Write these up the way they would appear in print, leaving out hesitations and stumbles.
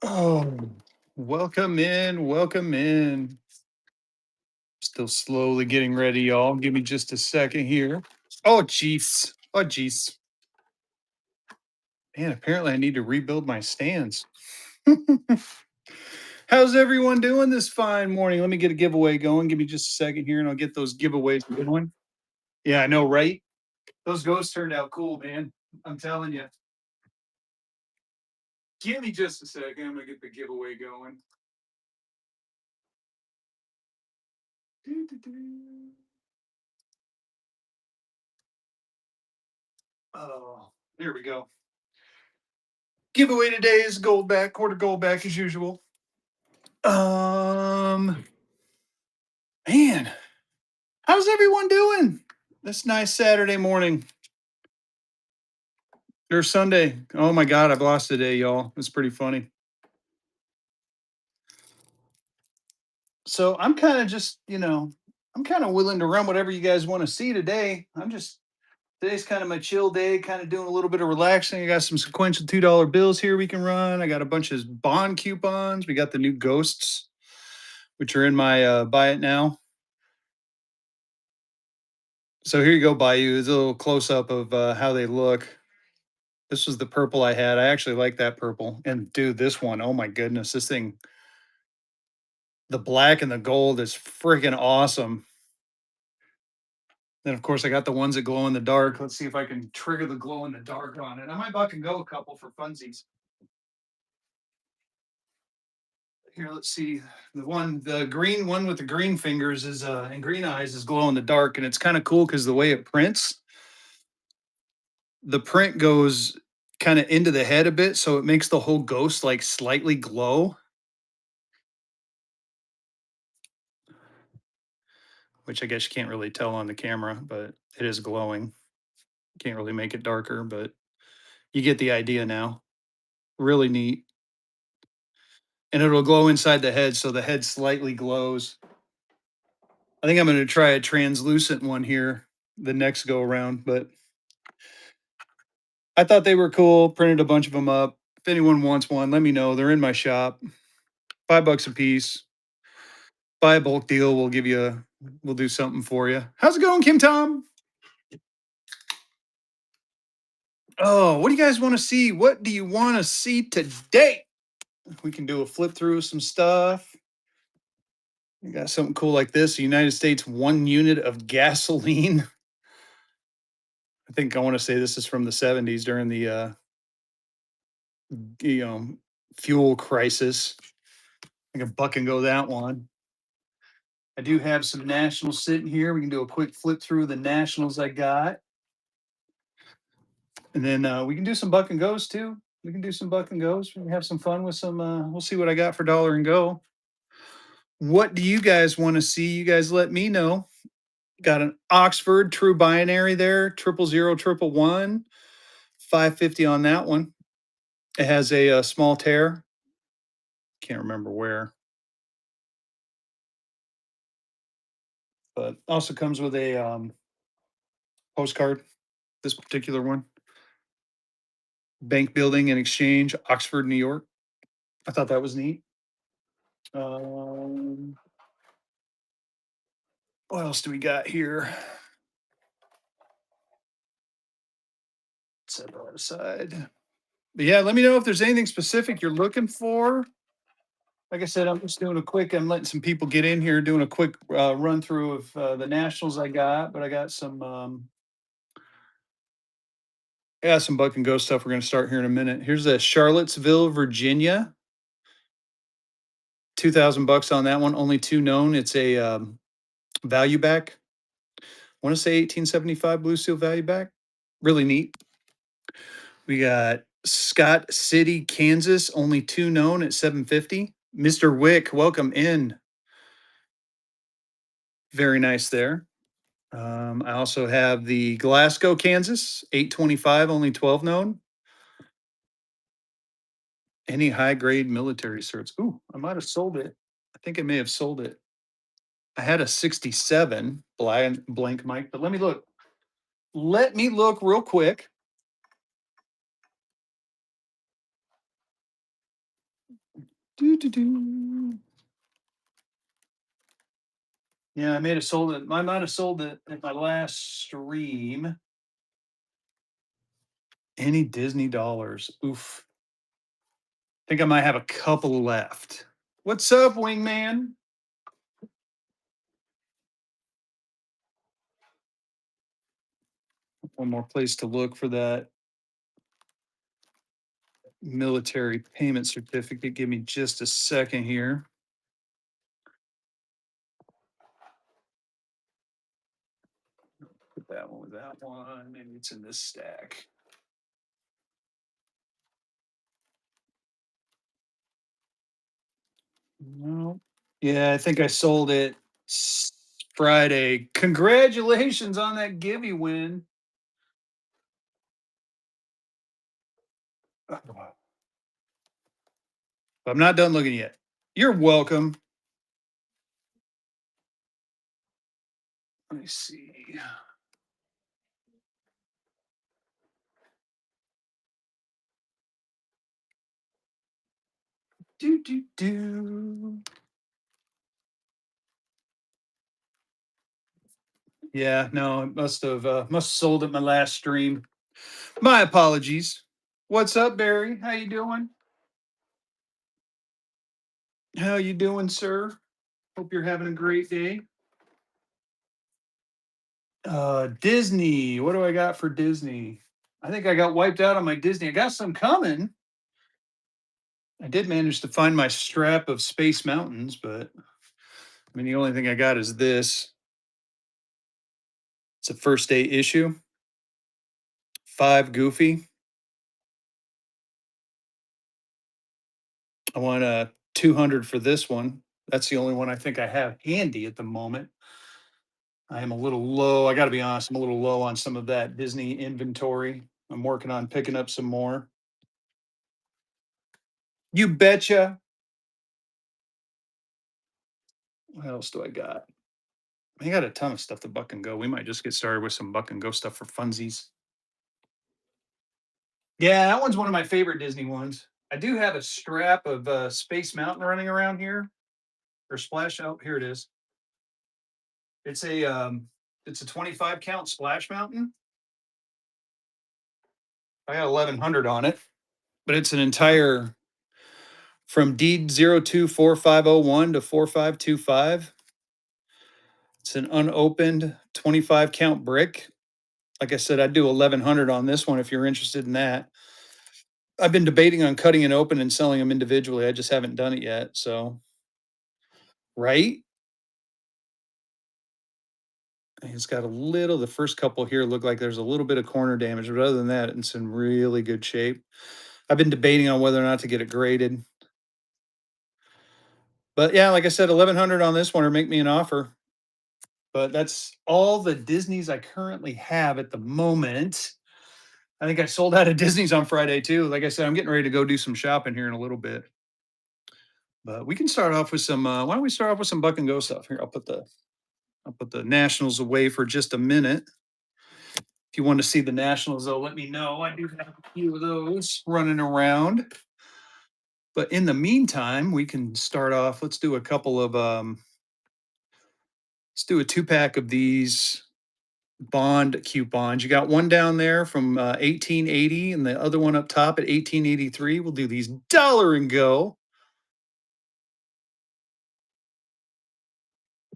Oh, welcome in. Welcome in. Still slowly getting ready, y'all. Give me just a second here. Oh, jeez. Oh, jeez. Man, apparently I need to rebuild my stands. How's everyone doing this fine morning? Let me get a giveaway going. Give me just a second here and I'll get those giveaways going. Yeah, I know, right? Those ghosts turned out cool, man. I'm telling you. Give me just a second. I'm going to get the giveaway going. Oh, there we go. Giveaway today is gold back, quarter gold back as usual. Um, man, how's everyone doing this nice Saturday morning or Sunday? Oh my God, I've lost a day, y'all. It's pretty funny. So I'm kind of just, I'm kind of willing to run whatever you guys want to see today. Today's kind of my chill day, kind of doing a little bit of relaxing. I got some sequential $2 bills here we can run. I got a bunch of bond coupons. We got the new ghosts, which are in my buy it now. So here you go, Bayou. It's a little close up of how they look. This was the purple I had. I actually like that purple. And dude, this one, oh my goodness, this thing, the black and the gold is freaking awesome. Then of course I got the ones that glow in the dark. Let's see if I can trigger the glow in the dark on it. I might buck and go a couple for funsies. Here, let's see. The green one with the green fingers is and green eyes is glow in the dark, and it's kind of cool because the way it prints, the print goes kind of into the head a bit, so it makes the whole ghost like slightly glow, which I guess you can't really tell on the camera, but it is glowing. Can't really make it darker, but you get the idea now. Really neat. And it'll glow inside the head, so the head slightly glows. I think I'm going to try a translucent one here the next go around, but I thought they were cool. Printed a bunch of them up. If anyone wants one, let me know. They're in my shop. $5 a piece. Buy a bulk deal. We'll do something for you. How's it going, Kim Tom? Oh, what do you guys want to see? What do you want to see today? We can do a flip through some stuff. We got something cool like this. The United States 1 unit of gasoline. I think I want to say this is from the 70s during the you know, fuel crisis. I can buck and go that one. I do have some nationals sitting here. We can do a quick flip through the nationals I got. And then we can do some buck and goes too. We can do some buck and goes. We can have some fun with some. We'll see what I got for dollar and go. What do you guys want to see? You guys let me know. Got an Oxford true binary there, 000 111, 550 on that one. It has a small tear. Can't remember where, but also comes with a postcard. This particular one, Bank Building and Exchange, Oxford, New York. I thought that was neat. Um, what else do we got here? Set that aside. But yeah, let me know if there's anything specific you're looking for. Like I said, I'm just doing a quick. I'm letting some people get in here, doing a quick run through of the nationals I got. But I got some. I got some buck and go stuff. We're going to start here in a minute. Here's a Charlottesville, Virginia. $2,000 on that one. Only two known. It's a value back. I want to say 1875 Blue Seal value back. Really neat. We got Scott City, Kansas. Only two known at 750. Mr. Wick, welcome in. Very nice there. I also have the Glasgow, Kansas, 825, only 12 known. Any high grade military certs? Ooh, I might have sold it. I think I may have sold it. I had a 67 blank mic, but let me look. Let me look real quick. Do, do, do. Yeah, I may have sold it. I might have sold it at my last stream. Any Disney dollars? Oof. Think I might have a couple left. What's up, wingman? One more place to look for that military payment certificate. Give me just a second here. Put that one with that one. Maybe it's in this stack. No. Yeah, I think I sold it Friday. Congratulations on that Gibby win. I'm not done looking yet. You're welcome. Let me see. Do do do. Yeah, no, it must have sold it my last stream. My apologies. What's up, Barry? How you doing? How you doing, sir? Hope you're having a great day. Disney. What do I got for Disney? I think I got wiped out on my Disney. I got some coming. I did manage to find my strap of Space Mountains, but I mean the only thing I got is this. It's a first day issue. 5 Goofy. I want a 200 for this one. That's the only one I think I have handy at the moment. I am a little low. I got to be honest, I'm a little low on some of that Disney inventory. I'm working on picking up some more. You betcha. What else do I got? I got a ton of stuff to Buck and Go. We might just get started with some Buck and Go stuff for funsies. Yeah, that one's one of my favorite Disney ones. I do have a strap of Space Mountain running around here, or Splash. Oh, here it is. It's a 25 count Splash Mountain. I got 1100 on it, but it's an entire from deed 024501 to 4525. It's an unopened 25 count brick. Like I said, I'd do 1100 on this one if you're interested in that. I've been debating on cutting it open and selling them individually. I just haven't done it yet. So, right? It's got a little, the first couple here look like there's a little bit of corner damage, but other than that, it's in really good shape. I've been debating on whether or not to get it graded. But yeah, like I said, 1100 on this one or make me an offer. But that's all the Disneys I currently have at the moment. I think I sold out of Disney's on Friday too. Like I said, I'm getting ready to go do some shopping here in a little bit. But we can start off with some. Why don't we start off with some Buck and Go stuff here? I'll put the Nationals away for just a minute. If you want to see the Nationals, though, let me know. I do have a few of those running around. But in the meantime, we can start off. Let's do a couple of. Let's do a 2 pack of these bond coupons. You got one down there from 1880 and the other one up top at 1883. We'll do these dollar and go.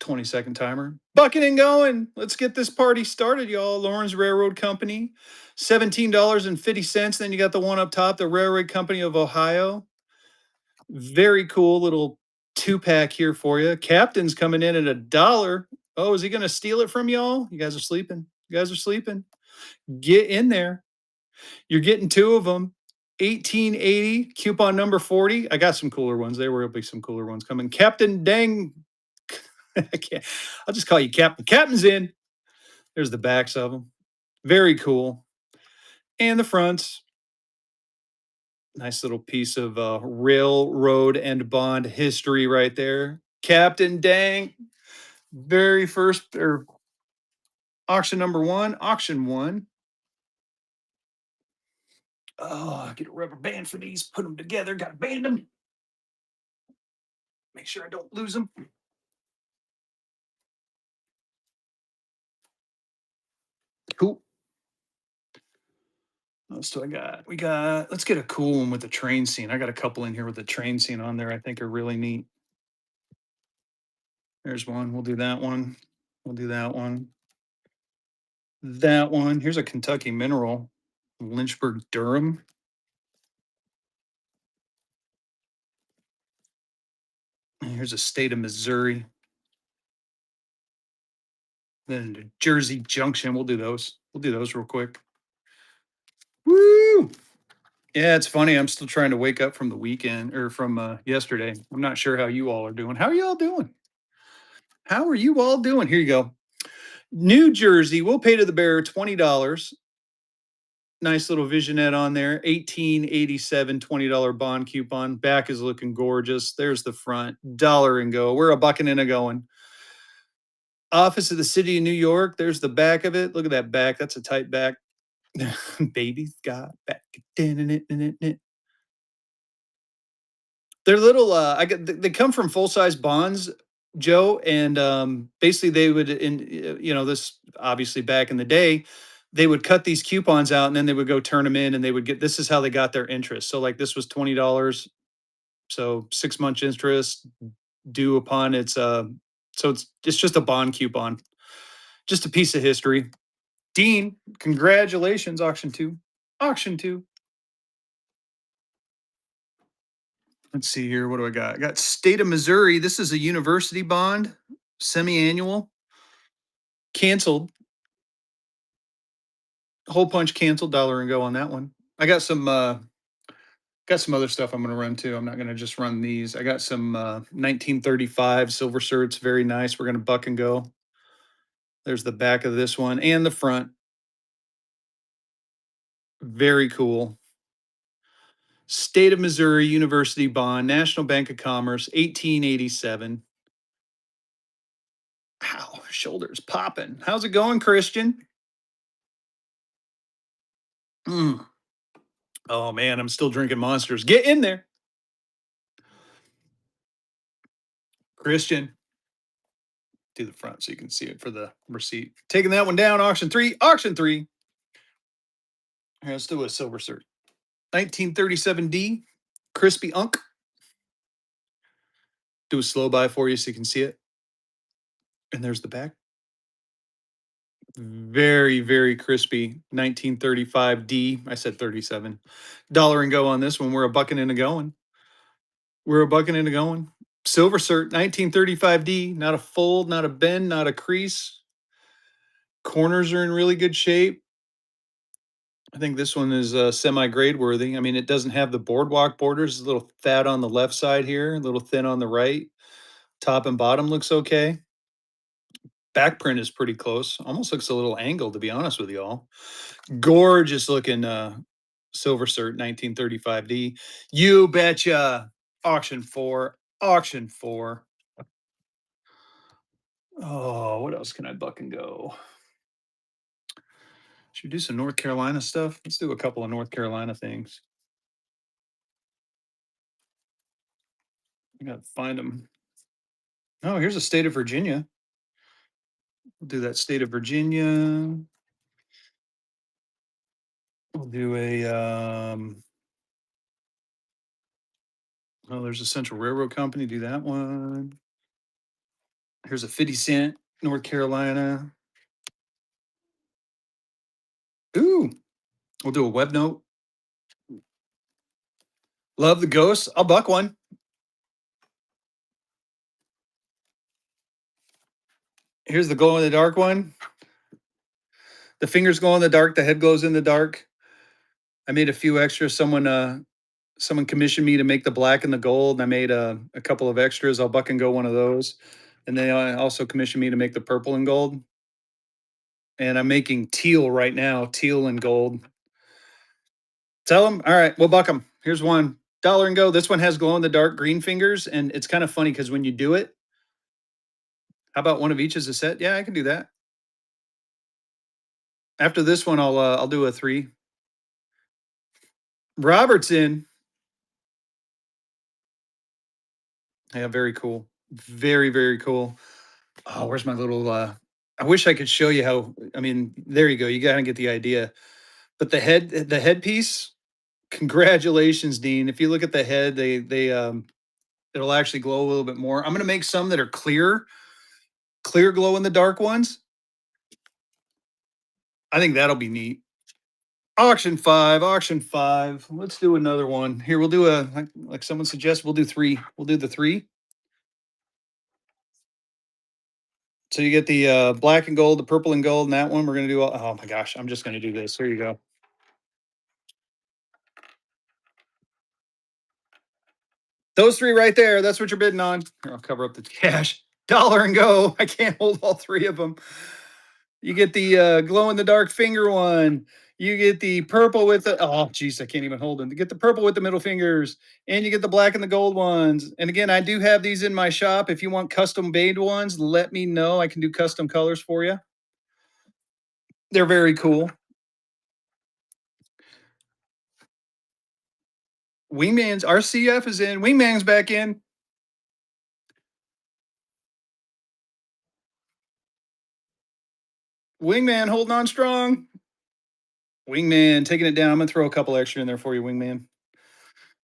20-second timer. Bucking and going. Let's get this party started, y'all. Lawrence Railroad Company, $17.50. Then you got the one up top, the Railroad Company of Ohio. Very cool little 2 pack here for you. Captain's coming in at $1. Oh, is he going to steal it from y'all? You guys are sleeping. You guys are sleeping. Get in there. You're getting two of them. 1880 coupon number 40. I got some cooler ones. There will be some cooler ones coming. Captain Dang. I can't. I'll just call you Captain. Captain's in. There's the backs of them. Very cool. And the fronts. Nice little piece of railroad and bond history right there. Captain Dang. Very first or auction number one. Auction one. Oh, get a rubber band for these. Put them together. Got to band them. Make sure I don't lose them. Cool. What else do I got? We got, let's get a cool one with the train scene. I got a couple in here with the train scene on there I think are really neat. There's one. We'll do that one. We'll do that one. That one. Here's a Kentucky mineral, Lynchburg, Durham. And here's a state of Missouri. Then New Jersey Junction. We'll do those. We'll do those real quick. Woo! Yeah, it's funny. I'm still trying to wake up from the weekend or from yesterday. I'm not sure how you all are doing. How are you all doing? How are you all doing? Here you go. New Jersey, we'll pay to the bearer $20. Nice little visionette on there. 1887 $20 bond coupon. Back is looking gorgeous. There's the front. Dollar and go. We're a bucking and a going. Office of the City of New York. There's the back of it. Look at that back. That's a tight back. Baby's got back. They're little. I get. They come from full size bonds, Joe, and basically they would. This obviously back in the day, they would cut these coupons out and then they would go turn them in, and they would get. This is how they got their interest. So like this was $20. So 6 months interest due upon its. So it's just a bond coupon, just a piece of history. Dean, congratulations, auction two, auction two. Let's see here. What do I got? I got State of Missouri. This is a university bond, semi-annual, canceled. Hole punch canceled. Dollar and go on that one. I got some other stuff I'm going to run too. I'm not going to just run these. I got some 1935 silver certs. Very nice. We're going to buck and go. There's the back of this one and the front. Very cool. State of Missouri University bond, National Bank of Commerce, 1887. Ow, shoulders popping. How's it going, Christian? Mm. Oh man, I'm still drinking monsters. Get in there, Christian. Do the front so you can see it for the receipt. Taking that one down. Auction three. Auction three. Here, let's do a silver cert. 1937D. Crispy Unk. Do a slow buy for you so you can see it. And there's the back. Very, very crispy 1935D. I said 37. Dollar and go on this one. We're a bucking and a going. We're a bucking and a going. Silver cert 1935D. Not a fold, not a bend, not a crease. Corners are in really good shape. I think this one is semi-grade worthy. I mean, it doesn't have the boardwalk borders. It's a little fat on the left side here, a little thin on the right. Top and bottom looks okay. Back print is pretty close. Almost looks a little angled, to be honest with y'all. Gorgeous looking silver cert 1935D. You betcha. Auction four. Auction four. Oh, what else can I buck and go? Should we do some North Carolina stuff? Let's do a couple of North Carolina things. I gotta find them. Oh, here's a state of Virginia. We'll do that state of Virginia. We'll do a oh, there's a Central Railroad Company. Do that one. Here's a 50 cent, North Carolina. Ooh, we'll do a web note. Love the ghosts. I'll buck one. Here's the glow in the dark one. The fingers glow in the dark. The head glows in the dark. I made a few extras. Someone commissioned me to make the black and the gold. And I made a couple of extras. I'll buck and go one of those. And they also commissioned me to make the purple and gold. And I'm making teal right now, teal and gold. Tell them, all right, we'll buck them. Here's one. Dollar and go. This one has glow in the dark green fingers. And it's kind of funny because when you do it, how about one of each as a set? Yeah, I can do that. After this one, I'll do a three. Robertson. Yeah, very cool. Very, very cool. Oh, where's my little I wish I could show you how I mean, there you go. You gotta get the idea. But the headpiece, congratulations, Dean. If you look at the head, they it'll actually glow a little bit more. I'm gonna make some that are clear glow in the dark ones. I think that'll be neat. Auction five, auction five. Let's do another one. Here, we'll do like someone suggests, we'll do three. We'll do the three. So you get the black and gold, the purple and gold, and that one we're gonna do. Oh my gosh, I'm just gonna do this. Here you go. Those three right there. That's what you're bidding on. Here, I'll cover up the cash. Dollar and go. I can't hold all three of them. You get the glow in the dark finger one. You get the purple with the geez, I can't even hold them. You get the purple with the middle fingers, and you get the black and the gold ones. And again, I do have these in my shop. If you want custom made ones, let me know. I can do custom colors for you. They're very cool. Wingman's RCF is in. Wingman's back in. Wingman holding on strong. Wingman taking it down. I'm gonna throw a couple extra in there for you, Wingman.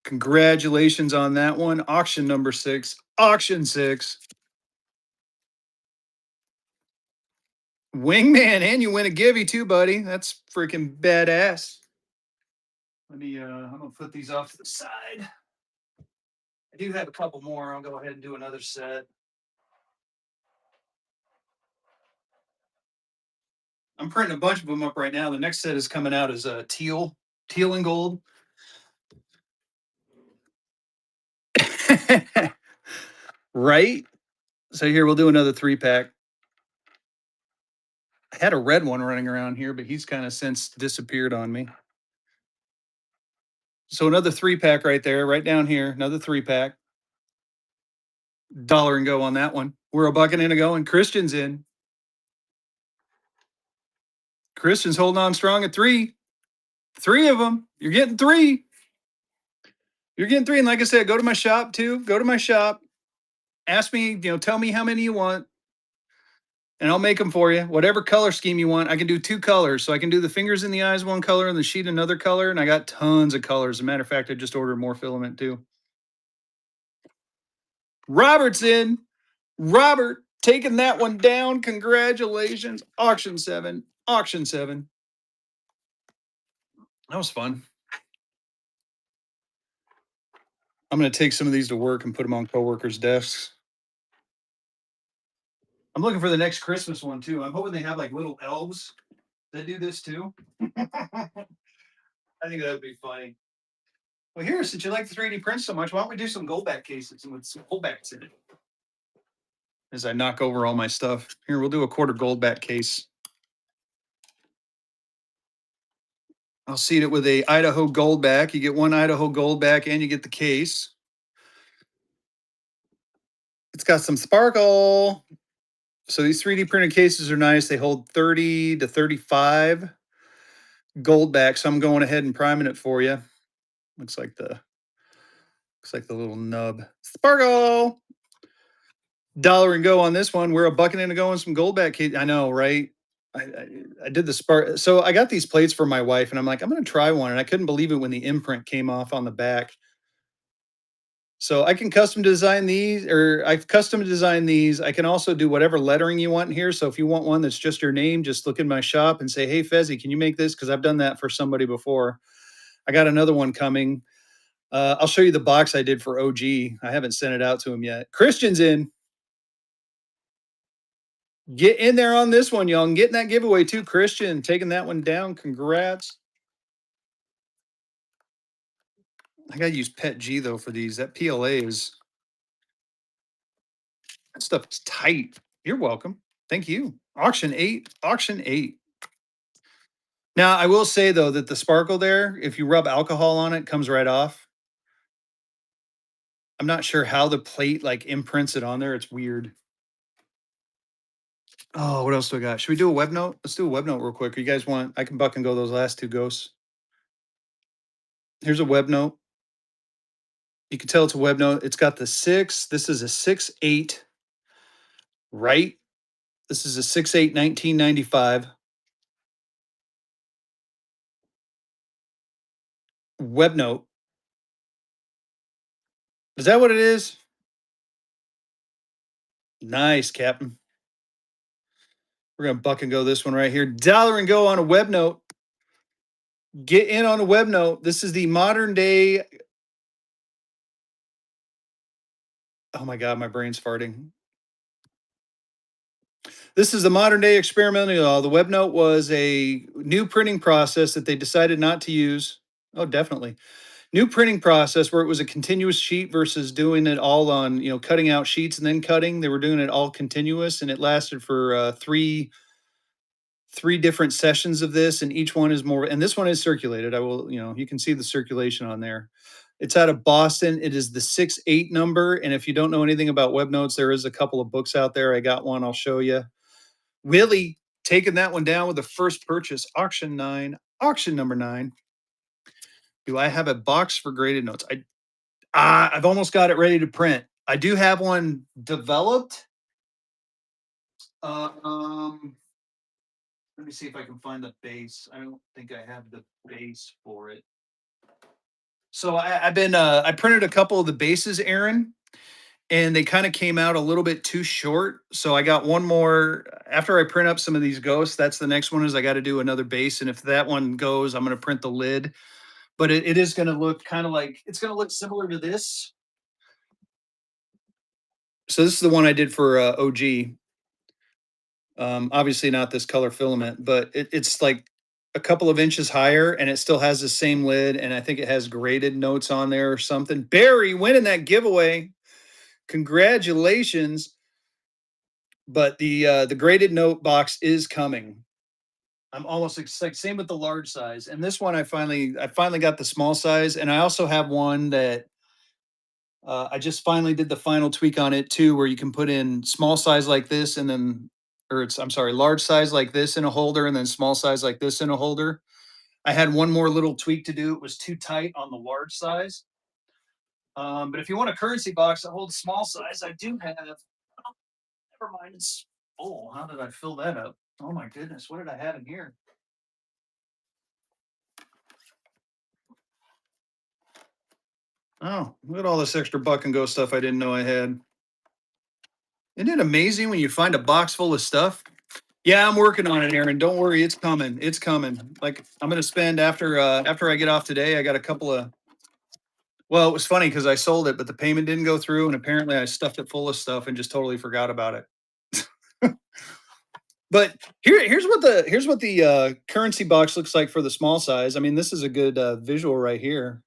Congratulations on that one. Auction number six. Auction six. Wingman, and you win a givey too, buddy. That's freaking badass. Let me I'm gonna put these off to the side. I do have a couple more. I'll go ahead and do another set. I'm printing a bunch of them up right now. The next set is coming out as teal and gold. Right? So here we'll do another three pack. I had a red one running around here, but he's kind of since disappeared on me. So another three pack right there, right down here. Another three pack. Dollar and go on that one. We're a bucket in a go, and Christian's in. Christian's holding on strong at three. Three of them. You're getting three. You're getting three. And like I said, go to my shop too. Go to my shop. Ask me, tell me how many you want, and I'll make them for you. Whatever color scheme you want. I can do two colors. So I can do the fingers in the eyes one color and the sheet another color. And I got tons of colors. As a matter of fact, I just ordered more filament too. Robert's in. Robert taking that one down. Congratulations. Auction seven. Auction seven. That was fun. I'm going to take some of these to work and put them on coworkers' desks. I'm looking for the next Christmas one too. I'm hoping they have like little elves that do this too. I think that would be funny. Well, here, since you like the 3D print so much, why don't we do some gold back cases with some gold backs in it? As I knock over all my stuff. Here, we'll do a quarter gold back case. I'll seed it with a Idaho gold back. You get one Idaho gold back and you get the case. It's got some sparkle. So these 3D printed cases are nice. They hold 30 to 35 gold back. So I'm going ahead and priming it for you. Looks like the little nub. Sparkle. Dollar and go on this one. We're a bucket and a go on some gold back case. I know, right? I did the spark. So I got these plates for my wife, and I'm like, I'm going to try one. And I couldn't believe it when the imprint came off on the back. So I can custom design these, or I've custom designed these. I can also do whatever lettering you want in here. So if you want one that's just your name, just look in my shop and say, hey, Fezzy, can you make this? Because I've done that for somebody before. I got another one coming. I'll show you the box I did for OG. I haven't sent it out to him yet. Christian's in. Get in there on this one, y'all, and getting that giveaway too. Christian taking that one down. Congrats. I gotta use Pet G though for these. That PLA is that stuff is tight. You're welcome. Thank you. Auction eight. Auction eight. Now I will say though that the sparkle there, if you rub alcohol on it, it comes right off. I'm not sure how the plate like imprints it on there. It's weird. Oh, what else do I got? Should we do a web note? Let's do a web note real quick. You guys want? I can buck and go those last two ghosts. Here's a web note. You can tell it's a web note. It's got the six. This is a 6/8, right? This is a 6/8 1995 web note. Is that what it is? Nice, Captain. We're gonna buck and go this one right here. Dollar and go on a web note. Get in on a web note. This is the modern day. Oh my god, my brain's farting. This is the modern day experimental law. The web note was a new printing process that they decided not to use. Oh, definitely. New printing process where it was a continuous sheet versus doing it all on, cutting out sheets and then cutting. They were doing it all continuous, and it lasted for three different sessions of this, and each one is more. And this one is circulated. I will, you can see the circulation on there. It's out of Boston. It is the 6/8 number. And if you don't know anything about web notes, there is a couple of books out there. I got one. I'll show you. Willie taking that one down with the first purchase. Auction 9, auction number 9. Do I have a box for graded notes? I've almost got it ready to print. I do have one developed. Um, Let me see if I can find the base. I don't think I have the base for it. So I printed a couple of the bases, Aaron, and they kind of came out a little bit too short. So I got one more after I print up some of these ghosts. That's the next one is I got to do another base, and if that one goes, I'm going to print the lid. But it is going to look kind of like it's going to look similar to this. So this is the one I did for OG. Obviously not this color filament, but it's like a couple of inches higher, and it still has the same lid, and I think it has graded notes on there or something. Barry winning that giveaway. Congratulations. But the graded note box is coming. I'm almost like same with the large size. And this one I finally got the small size, and I also have one that I just finally did the final tweak on it too, where you can put in small size like this, and then, or I'm sorry, large size like this in a holder, and then small size like this in a holder. I had one more little tweak to do. It was too tight on the large size. But if you want a currency box that holds small size, I do have. Oh, never mind, it's full. How did I fill that up? Oh my goodness, what did I have in here? Oh, look at all this extra buck and go stuff I didn't know I had. Isn't it amazing when you find a box full of stuff? Yeah, I'm working on it, Aaron. Don't worry, it's coming. It's coming. Like I'm gonna spend after I get off today. I got a couple of. Well, it was funny because I sold it, but the payment didn't go through, and apparently I stuffed it full of stuff and just totally forgot about it. But here's what the currency box looks like for the small size. I mean, this is a good visual right here.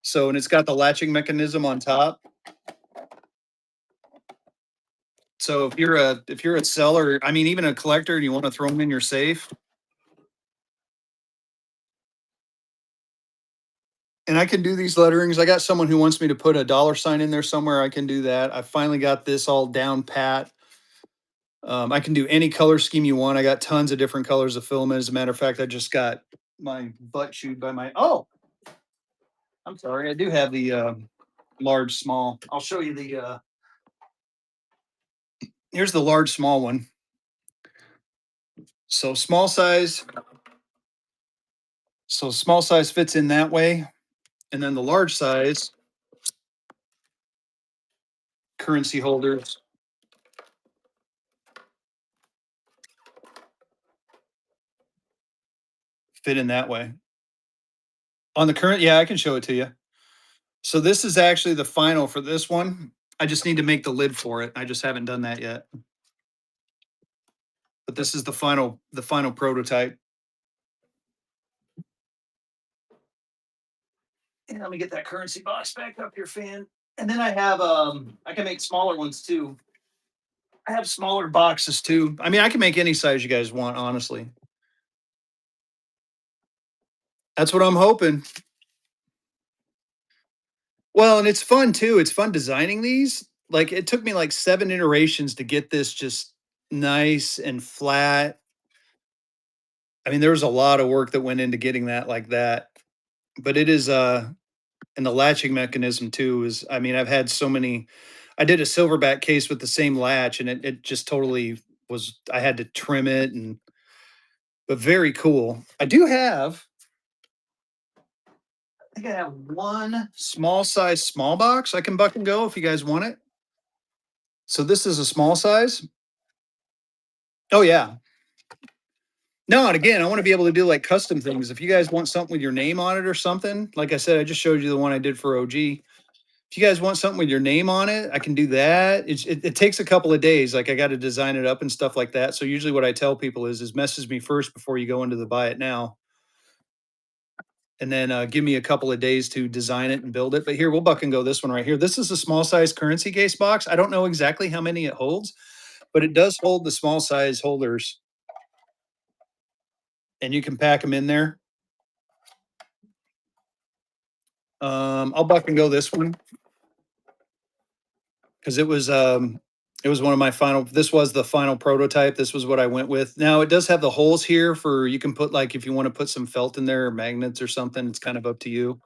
So, and it's got the latching mechanism on top. So if you're a seller, I mean, even a collector, and you want to throw them in your safe, and I can do these letterings. I got someone who wants me to put a dollar sign in there somewhere. I can do that. I finally got this all down pat. I can do any color scheme you want. I got tons of different colors of filament. As a matter of fact, I just got my butt chewed by my. Oh, I'm sorry. I do have the large, small. I'll show you the. Here's the large, small one. So small size. So small size fits in that way, and then the large size currency holders fit in that way. On the current, yeah, I can show it to you. So this is actually the final for this one. I just need to make the lid for it. I just haven't done that yet. But this is the final prototype. And let me get that currency box back up here, fan. And then I can make smaller ones too. I have smaller boxes too. I mean, I can make any size you guys want, honestly. That's what I'm hoping. Well, and it's fun too. It's fun designing these. Like it took me like 7 iterations to get this just nice and flat. I mean, there was a lot of work that went into getting that like that. But it is And the latching mechanism too is, I mean, I've had so many. I did a silverback case with the same latch, and it just totally was. I had to trim it, and but very cool. I do have. I think I have one small size small box I can buck and go if you guys want it. So this is a small size. Oh yeah. No, and again, I want to be able to do like custom things. If you guys want something with your name on it or something, like I said, I just showed you the one I did for OG. If you guys want something with your name on it, I can do that. It takes a couple of days. Like I got to design it up and stuff like that. So usually what I tell people is message me first before you go into the buy it now, and then give me a couple of days to design it and build it. But here we'll buck and go this one right here. This is a small size currency case box. I don't know exactly how many it holds, but it does hold the small size holders, and you can pack them in there. I'll buck and go this one because it was one of my final. This was the final prototype. This was what I went with. Now it does have the holes here for you can put like if you want to put some felt in there or magnets or something. It's kind of up to you.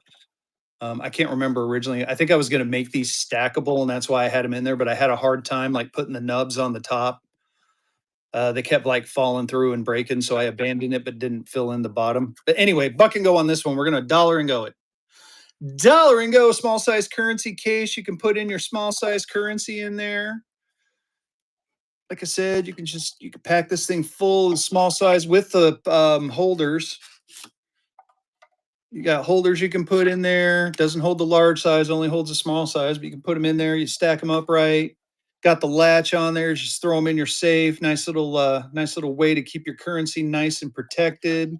I can't remember originally. I think I was going to make these stackable, and that's why I had them in there. But I had a hard time like putting the nubs on the top. They kept like falling through and breaking, so I abandoned it, but didn't fill in the bottom. But anyway, buck and go on this one. We're gonna dollar and go it. Dollar and go small size currency case. You can put in your small size currency in there. Like I said, you can pack this thing full of small size with the holders. You got holders you can put in there. Doesn't hold the large size, only holds the small size, but you can put them in there. You stack them up right. Got the latch on there. Just throw them in your safe. Nice little way to keep your currency nice and protected.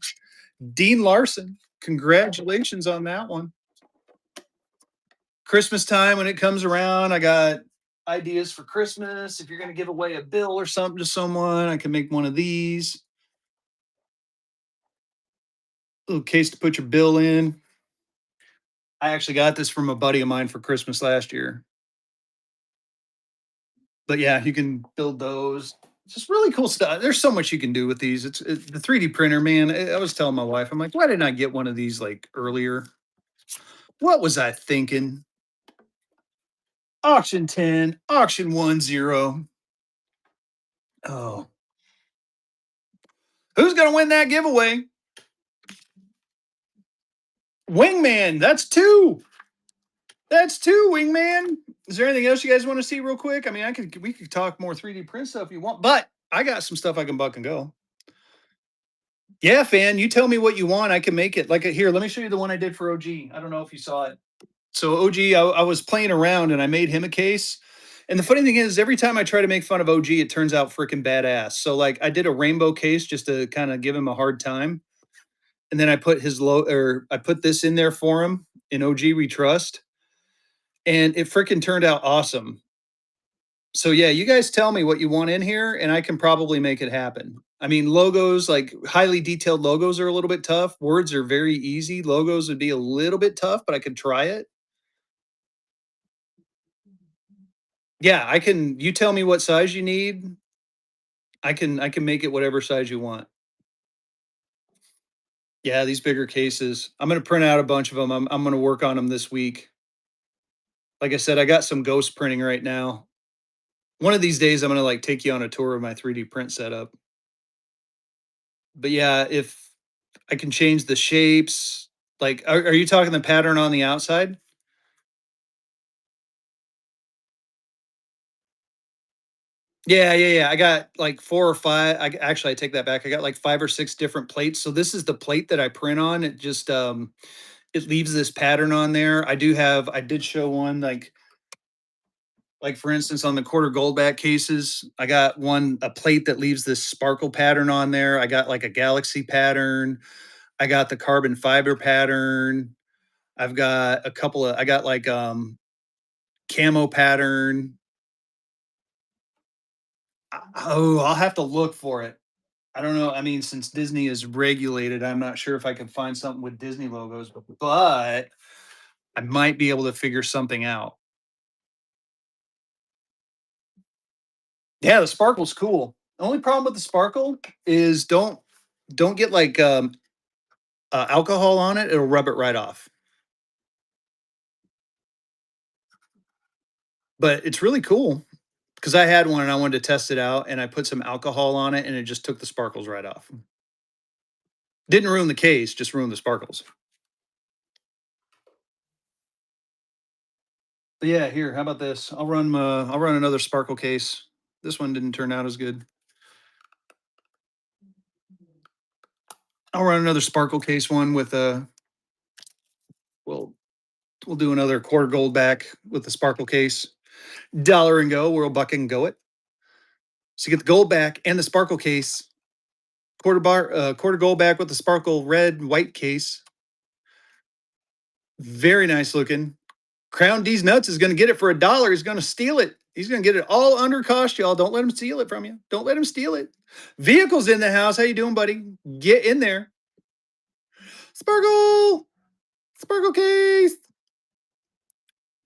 Dean Larson, congratulations on that one. Christmas time when it comes around, I got ideas for Christmas. If you're going to give away a bill or something to someone, I can make one of these. Little case to put your bill in. I actually got this from a buddy of mine for Christmas last year. But yeah, you can build those. It's just really cool stuff. There's so much you can do with these. It's the 3D printer, man. I was telling my wife, I'm like, why didn't I get one of these like earlier? What was I thinking? Auction 10, auction 1-0. Oh, who's gonna win that giveaway? Wingman. That's two. That's two, Wingman. Is there anything else you guys want to see real quick? I mean, we could talk more 3D print stuff if you want, but I got some stuff I can buck and go. Yeah, fan, you tell me what you want. I can make it. Like here, let me show you the one I did for OG. I don't know if you saw it. So OG, I was playing around and I made him a case. And the funny thing is, every time I try to make fun of OG, it turns out freaking badass. So like I did a rainbow case just to kind of give him a hard time. And then I put I put this in there for him in OG We Trust. And it freaking turned out awesome. So yeah, you guys tell me what you want in here, and I can probably make it happen. I mean, logos, like highly detailed logos, are a little bit tough. Words are very easy. Logos would be a little bit tough, but I could try it. Yeah, I can. You tell me what size you need. I can make it whatever size you want. Yeah, these bigger cases. I'm gonna print out a bunch of them. I'm gonna work on them this week. Like I said, I got some ghost printing right now. One of these days, I'm gonna like take you on a tour of my 3D print setup. But yeah, if I can change the shapes, like, are you talking the pattern on the outside? Yeah, yeah, yeah. I got like four or five. Actually, I take that back. I got like five or six different plates. So this is the plate that I print on. It just it leaves this pattern on there. I did show one like for instance on the quarter gold back cases, I got one a plate that leaves this sparkle pattern on there. I got like a galaxy pattern. I got the carbon fiber pattern. I've got a couple of I got like camo pattern. Oh, I'll have to look for it. I don't know. I mean, since Disney is regulated, I'm not sure if I can find something with Disney logos, but I might be able to figure something out. Yeah, the sparkle's cool. The only problem with the sparkle is don't get like alcohol on it. It'll rub it right off. But it's really cool because I had one and I wanted to test it out, and I put some alcohol on it, and it just took the sparkles right off. Didn't ruin the case, just ruined the sparkles. But yeah, here, how about this? I'll run another sparkle case. This one didn't turn out as good. I'll run another sparkle case one with a well, we'll do another quarter gold back with the sparkle case. Dollar and go, we'll buck and go it. So you get the gold back and the sparkle case. Quarter gold back with the sparkle red white case. Very nice looking. Crown D's Nuts is going to get it for $1. He's going to steal it. He's going to get it all under cost, y'all. Don't let him steal it from you. Don't let him steal it. Vehicles in the house. How you doing, buddy? Get in there. Sparkle. Sparkle case.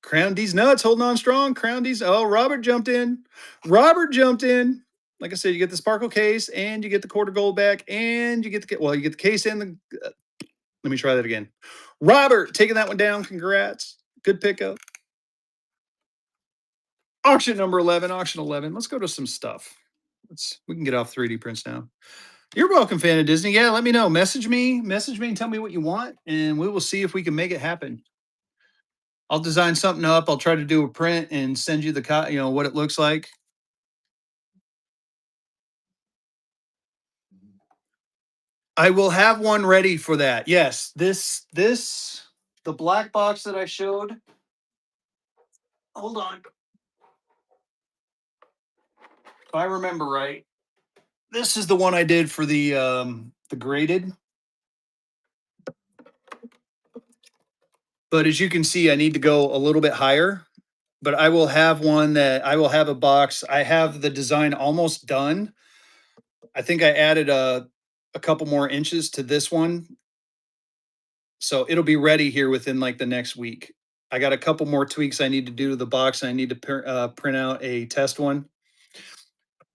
Crown D's Nuts holding on strong. Crown D's. Oh, Robert jumped in. Robert jumped in. Like I said, you get the sparkle case and you get the quarter gold back and you get you get the case and the. Let me try that again. Robert taking that one down. Congrats. Good pickup. Auction number 11, auction 11. Let's go to some stuff. We can get off 3D prints now. You're welcome, fan of Disney. Yeah, let me know. Message me and tell me what you want, and we will see if we can make it happen. I'll design something up. I'll try to do a print and send you what it looks like. I will have one ready for that. Yes, the black box that I showed. Hold on. If I remember right, this is the one I did for the graded. But as you can see, I need to go a little bit higher. But I will have one that I will have a box. I have the design almost done. I think I added a couple more inches to this one. So it'll be ready here within like the next week. I got a couple more tweaks I need to do to the box. I need to print out a test one.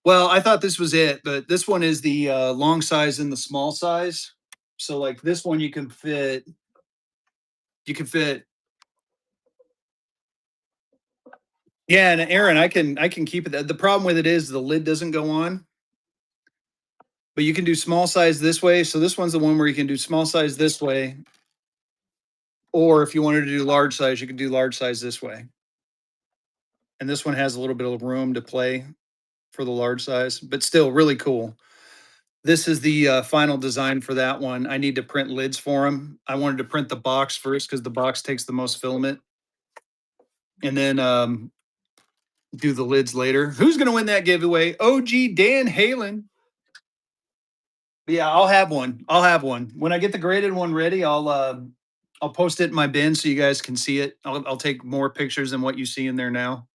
Well, I thought this was it, but this one is the long size and the small size. So like this one, you can fit. Yeah, and Aaron, I can keep it. The problem with it is the lid doesn't go on, but you can do small size this way. So this one's the one where you can do small size this way, or if you wanted to do large size, you can do large size this way. And this one has a little bit of room to play for the large size, but still really cool. This is the final design for that one. I need to print lids for them. I wanted to print the box first because the box takes the most filament, and then do the lids later. Who's going to win that giveaway? OG Dan Halen. Yeah, I'll have one. I'll have one when I get the graded one ready. I'll post it in my bin so you guys can see it. I'll take more pictures than what you see in there now.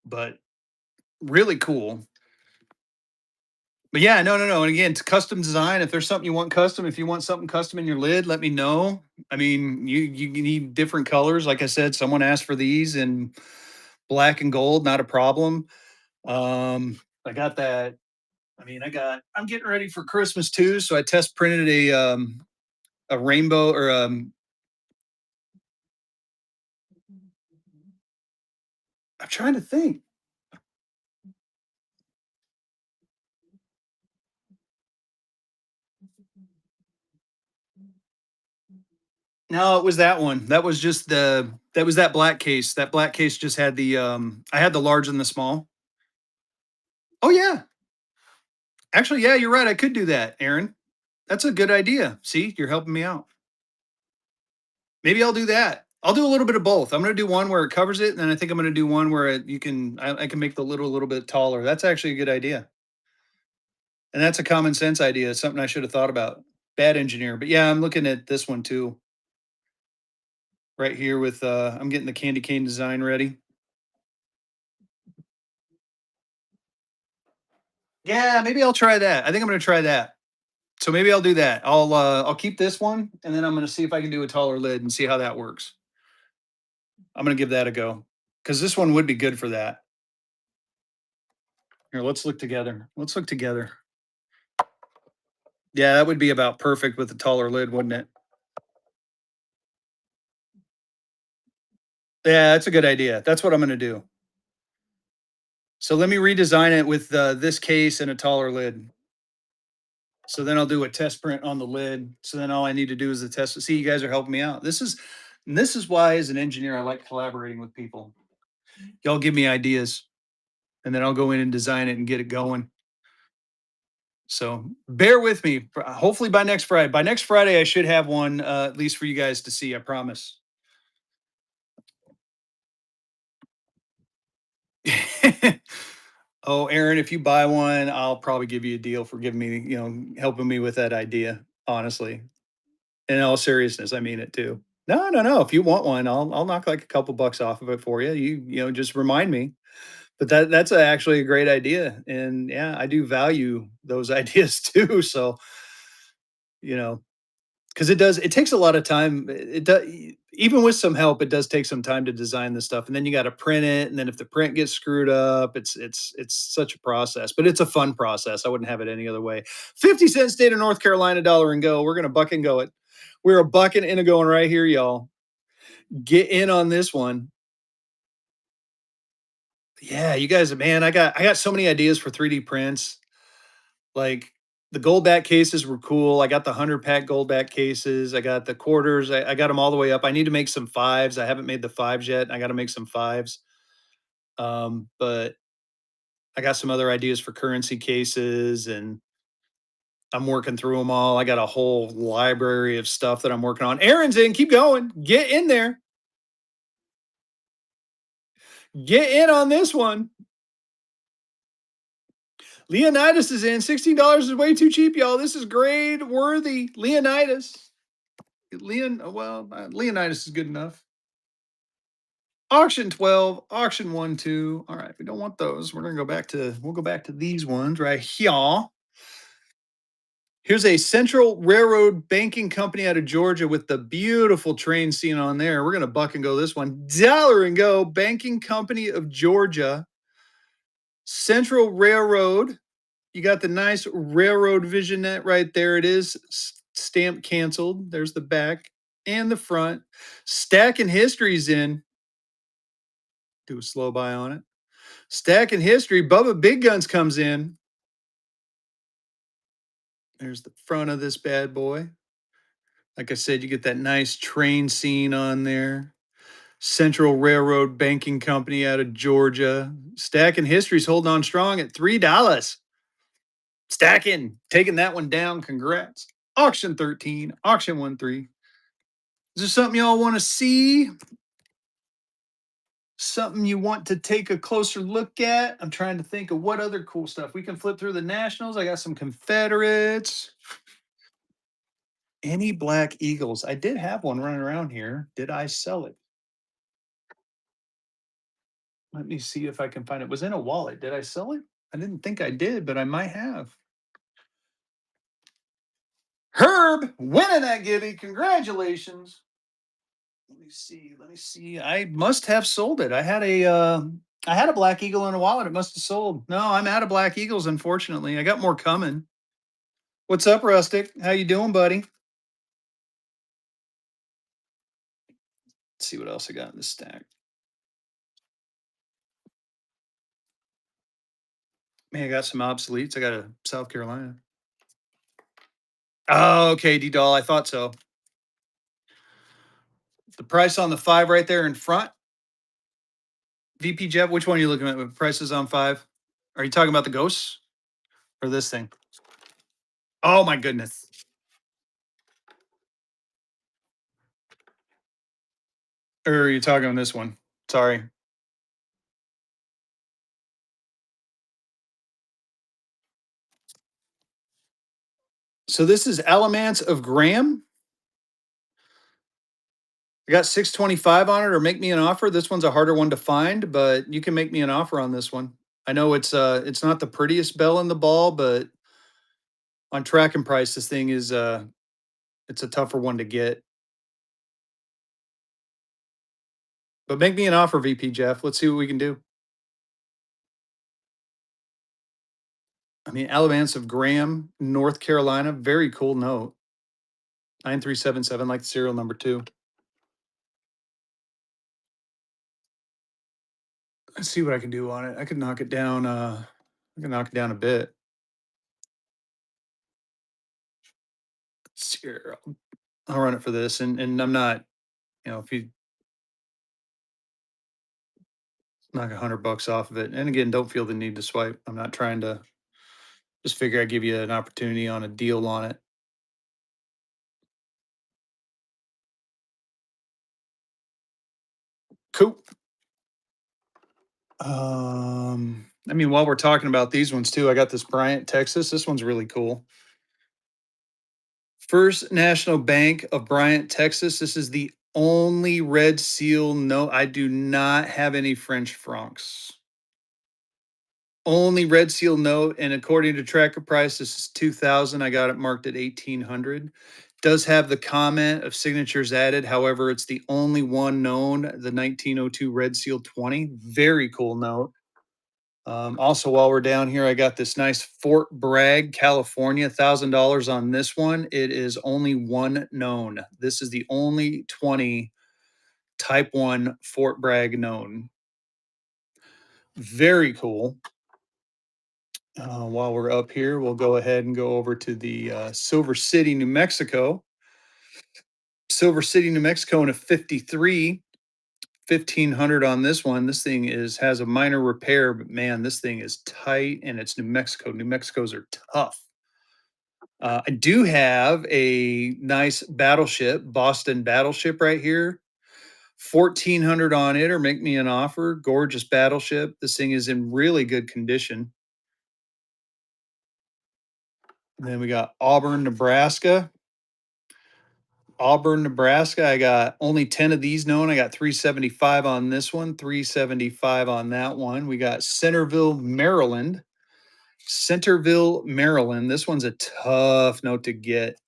But really cool. But yeah, no. And again, it's custom design. If there's something you want custom, if you want something custom in your lid, let me know. I mean, you need different colors. Like I said, someone asked for these in black and gold, not a problem. I got that. I'm getting ready for Christmas too, so I test printed a rainbow or I'm trying to think. No, it was that one. That was that black case. That black case just had the I had the large and the small. Oh yeah. Actually, yeah, you're right. I could do that, Aaron. That's a good idea. See, you're helping me out. Maybe I'll do that. I'll do a little bit of both. I'm going to do one where it covers it, and then I think I'm going to do one where I can make the lid a little bit taller. That's actually a good idea, and that's a common sense idea. It's something I should have thought about. Bad engineer, but yeah, I'm looking at this one too. Right here with I'm getting the candy cane design ready. Yeah, maybe I'll try that. I think I'm going to try that. So maybe I'll do that. I'll keep this one, and then I'm going to see if I can do a taller lid and see how that works. I'm going to give that a go because this one would be good for that. Here, let's look together. Let's look together. Yeah, that would be about perfect with a taller lid, wouldn't it? Yeah, that's a good idea. That's what I'm gonna do. So let me redesign it with this case and a taller lid. So then I'll do a test print on the lid. So then all I need to do is the test. See, you guys are helping me out. This is why, as an engineer, I like collaborating with people. Y'all give me ideas, and then I'll go in and design it and get it going. So bear with me. Hopefully by next Friday. By next Friday, I should have one at least for you guys to see. I promise. Oh, Aaron, if you buy one, I'll probably give you a deal for giving me, helping me with that idea. Honestly, in all seriousness, I mean it too. No, no, no. If you want one, I'll knock like a couple bucks off of it for you. Just remind me. But that's actually a great idea, and yeah, I do value those ideas too. So you know, because it takes a lot of time. It does, even with some help, it does take some time to design this stuff, and then you got to print it, and then if the print gets screwed up, it's such a process, but it's a fun process. I wouldn't have it any other way. 50 cent state of North Carolina dollar and go. We're gonna buck and go it. We're a bucking and a going right here, y'all. Get in on this one. Yeah, you guys, man, I got so many ideas for 3D prints. Like the gold back cases were cool. I got the 100 pack gold back cases. I got the quarters. I got them all the way up. I need to make some fives. I haven't made the fives yet. I got to make some fives. But I got some other ideas for currency cases, and I'm working through them all. I got a whole library of stuff that I'm working on. Aaron's in. Keep going. Get in there. Get in on this one. Leonidas is in. $16 is way too cheap, y'all. This is grade worthy. Leonidas. Leonidas is good enough. Auction 12, auction 1, 2. All right, we don't want those. We'll go back to these ones right here. Here's a Central Railroad banking company out of Georgia with the beautiful train scene on there. We're going to buck and go this one. Dollar and go, Banking Company of Georgia. Central Railroad. You got the nice railroad visionette right there. It is stamp canceled. There's the back and the front. Stacking History's in. Do a slow buy on it. Stacking History. Bubba Big Guns comes in. There's the front of this bad boy. Like I said, you get that nice train scene on there. Central Railroad Banking Company out of Georgia. Stacking History's holding on strong at $3. Stacking, taking that one down. Congrats. Auction 13, auction 1, 3. Is there something y'all want to see? Something you want to take a closer look at? I'm trying to think of what other cool stuff. We can flip through the Nationals. I got some Confederates. Any Black Eagles? I did have one running around here. Did I sell it? Let me see if I can find it. It was in a wallet. Did I sell it? I didn't think I did, but I might have. Herb winning that Gibby. Congratulations. Let me see. Let me see. I must have sold it. I had a Black Eagle in a wallet. It must have sold. No, I'm out of Black Eagles, unfortunately. I got more coming. What's up, Rustic? How you doing, buddy? Let's see what else I got in the stack. Man, I got some obsoletes. I got a South Carolina. Oh, okay, D Doll. I thought so. The price on the five right there in front. VP Jeff, which one are you looking at with prices on five? Are you talking about the ghosts or this thing? Oh my goodness. Or are you talking on this one? Sorry. So this is Alamance of Graham. I got 625 on it, or make me an offer. This one's a harder one to find, but you can make me an offer on this one. I know it's not the prettiest bell in the ball, but on track and price, this thing is it's a tougher one to get. But make me an offer, VP Jeff. Let's see what we can do. I mean, Alamance of Graham, North Carolina. Very cool note. 9377, like the serial number two. Let's see what I can do on it. I could knock it down. I can knock it down a bit. Let's see here. I'll run it for this, and I'm not. If you knock $100 off of it, and again, don't feel the need to swipe. I'm not trying to. Just figure I give you an opportunity on a deal on it. Cool. I mean, while we're talking about these ones too, I got this Bryant, Texas. This one's really cool. First National Bank of Bryant, Texas. This is the only red seal. No, I do not have any French francs. Only red seal note, and according to tracker price, this is 2,000. I got it marked at 1,800. Does have the comment of signatures added. However, it's the only one known, the 1902 red seal 20. Very cool note. Also, while we're down here, I got this nice Fort Bragg, California, $1,000 on this one. It is only one known. This is the only 20 Type 1 Fort Bragg known. Very cool. While we're up here, we'll go ahead and go over to the Silver City, New Mexico. Silver City, New Mexico in a 53, 1,500 on this one. This thing has a minor repair, but man, this thing is tight, and it's New Mexico. New Mexico's are tough. I do have a nice battleship, Boston battleship right here. 1,400 on it, or make me an offer. Gorgeous battleship. This thing is in really good condition. And then we got Auburn, Nebraska. Auburn, Nebraska. I got only 10 of these known. I got 375 on this one, 375 on that one. We got Centerville, Maryland. Centerville, Maryland. This one's a tough note to get,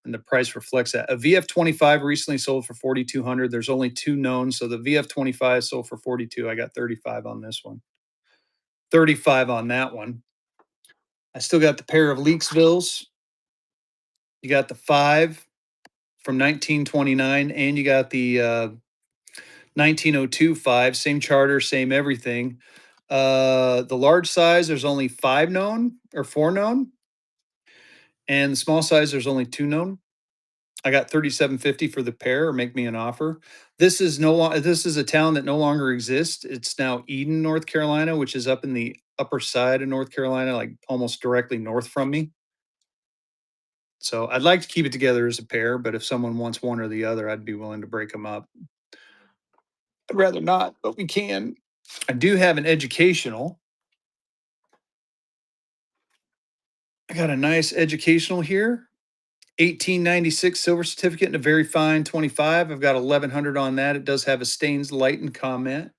and the price reflects that. A VF25 recently sold for 4,200. There's only two known, so the VF25 sold for 42. I got 35 on this one. 35 on that one. I still got the pair of Leaksvilles. You got the 5 from 1929, and you got the 1902 5. Same charter, same everything. The large size, there's only 5 known or 4 known, and the small size, there's only 2 known. I got 37.50 for the pair, or make me an offer. This is this is a town that no longer exists. It's now Eden, North Carolina, which is up in the upper side of North Carolina, like almost directly north from me. So I'd like to keep it together as a pair, but if someone wants one or the other, I'd be willing to break them up. I'd rather not, but we can. I do have an educational. I got a nice educational here. 1896 silver certificate and a very fine 25. I've got 1,100 on that. It does have a stains lightened comment,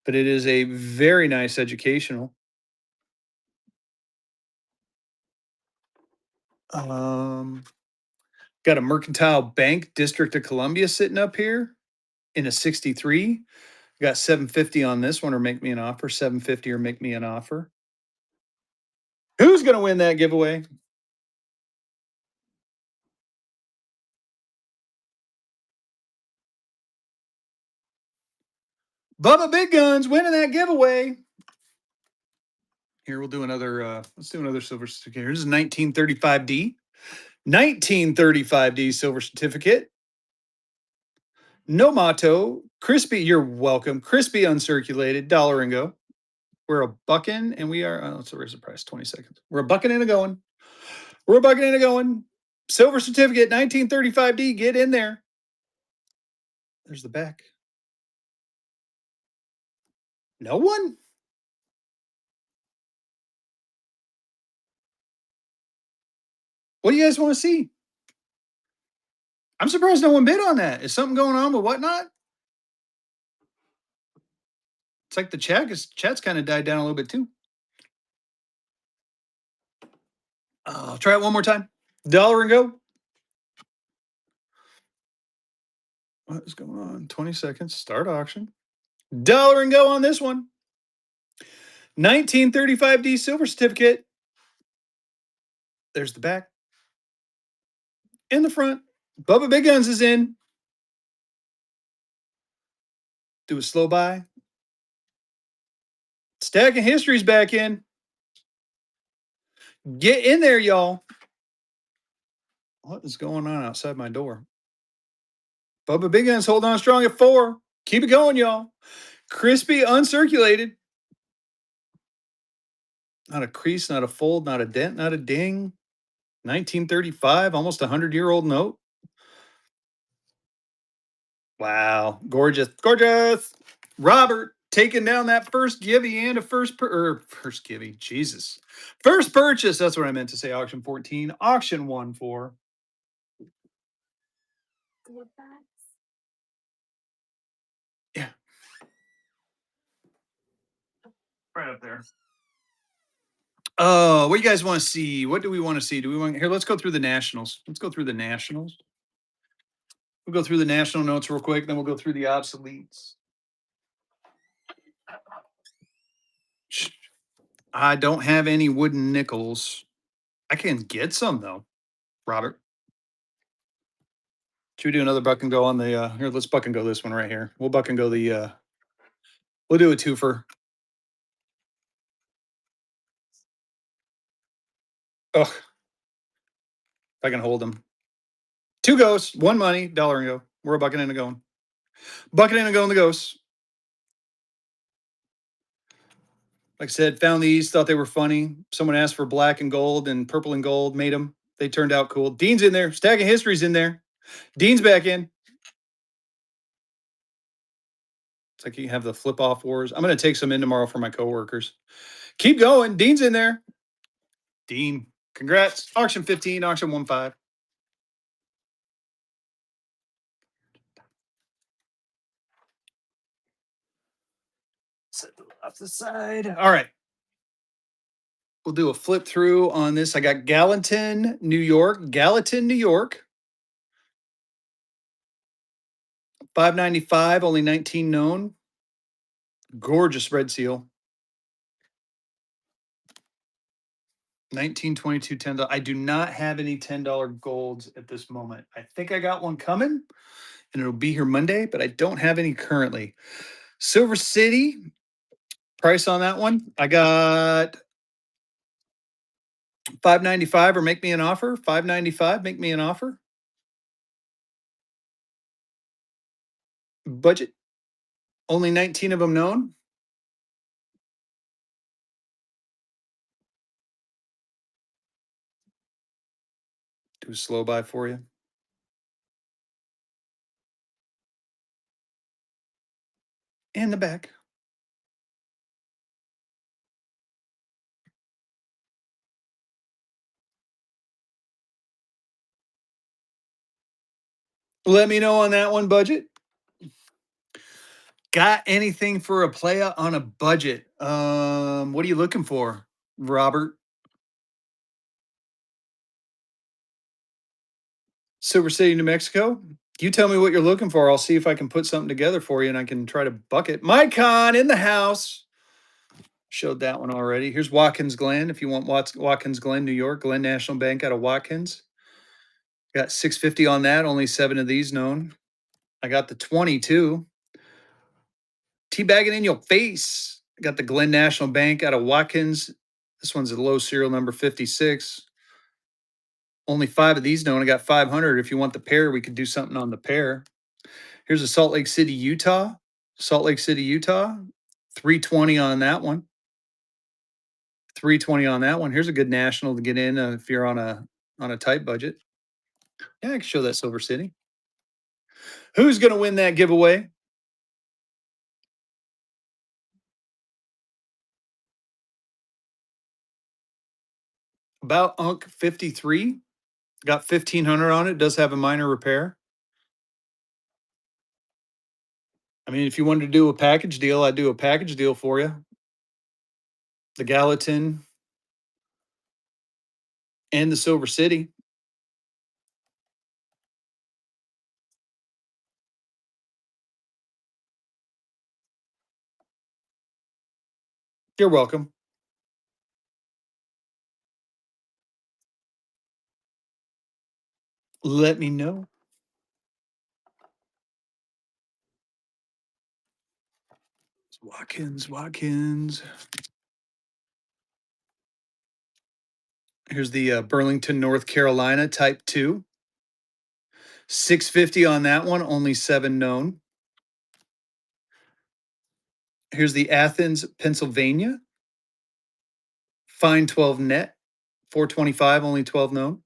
but it is a very nice educational. Um, got a Mercantile Bank District of Columbia sitting up here in a 63. Got 750 on this one, or make me an offer. 750 or make me an offer. Who's going to win that giveaway? Bubba Big Guns winning that giveaway. Here we'll do another. Let's do another silver certificate. Here's a 1935D. 1935D silver certificate. No motto. Crispy. You're welcome. Crispy uncirculated. Dollar and go. We're a bucking, and we are. Let's raise the price. 20 seconds. We're a bucking and a going. We're a bucking and a going. Silver certificate. 1935D. Get in there. There's the back. No one. What do you guys want to see? I'm surprised no one bid on that. Is something going on with whatnot? It's like the chat's kind of died down a little bit too. I'll try it one more time. Dollar and go. What is going on? 20 seconds. Start auction. Dollar and go on this one. 1935D silver certificate. There's the back. In the front. Bubba Big Guns is in. Do a slow buy. Stacking history's back in. Get in there, y'all. What is going on outside my door? Bubba Big Guns holding on strong at 4. Keep it going, y'all. Crispy, uncirculated. Not a crease, not a fold, not a dent, not a ding. 1935, almost a 100-year-old note. Wow, gorgeous, gorgeous. Robert taking down that first givey and a first givey. Jesus, first purchase. That's what I meant to say. Auction 14, auction 1 4. Yeah, right up there. Oh, what do you guys want to see? What do we want to see? Do we want here? Let's go through the nationals. Let's go through the nationals. We'll go through the national notes real quick, then we'll go through the obsoletes. I don't have any wooden nickels. I can get some though, Robert. Should we do another buck and go on the here? Let's buck and go this one right here. We'll buck and go the we'll do a twofer. Ugh, if I can hold them. Two ghosts, one money, dollar and go. We're a bucking in and going. Bucking in and going the ghosts. Like I said, found these, thought they were funny. Someone asked for black and gold and purple and gold, made them. They turned out cool. Dean's in there. Stacking History's in there. Dean's back in. It's like you have the flip off wars. I'm going to take some in tomorrow for my coworkers. Keep going. Dean's in there. Dean, congrats. Auction 15, auction 1 5. Set off the side. All right. We'll do a flip through on this. I got Gallatin, New York. Gallatin, New York. 595, only 19 known. Gorgeous red seal. 1922 $10. I do not have any $10 golds at this moment. I think I got one coming and it'll be here Monday, but I don't have any currently. Silver City, price on that one. I got 595 or make me an offer. 595, make me an offer. Budget. Only 19 of them known. Do a slow buy for you. And the back. Let me know on that one, budget. Got anything for a playa on a budget? What are you looking for, Robert? Silver City, New Mexico. You tell me what you're looking for. I'll see if I can put something together for you and I can try to buck it. Mycon in the house. Showed that one already. Here's Watkins Glen. If you want Watkins Glen, New York, Glen National Bank out of Watkins. Got 650 on that. Only 7 of these known. I got the 22. Teabagging in your face. I got the Glen National Bank out of Watkins. This one's a low serial number 56. Only 5 of these known. I got 500. If you want the pair, we could do something on the pair. Here's a Salt Lake City, Utah. Salt Lake City, Utah. 320 on that one. 320 on that one. Here's a good national to get in if you're on a tight budget. Yeah, I can show that Silver City. Who's going to win that giveaway? About Unk 53. Got 1500 on it. Does have a minor repair. I mean, if you wanted to do a package deal, I'd do a package deal for you. The Gallatin and the Silver City. You're welcome. Let me know. Watkins. Here's the Burlington, North Carolina Type 2. 650 on that one, only 7 known. Here's the Athens, Pennsylvania. Fine 12 net, 425, only 12 known.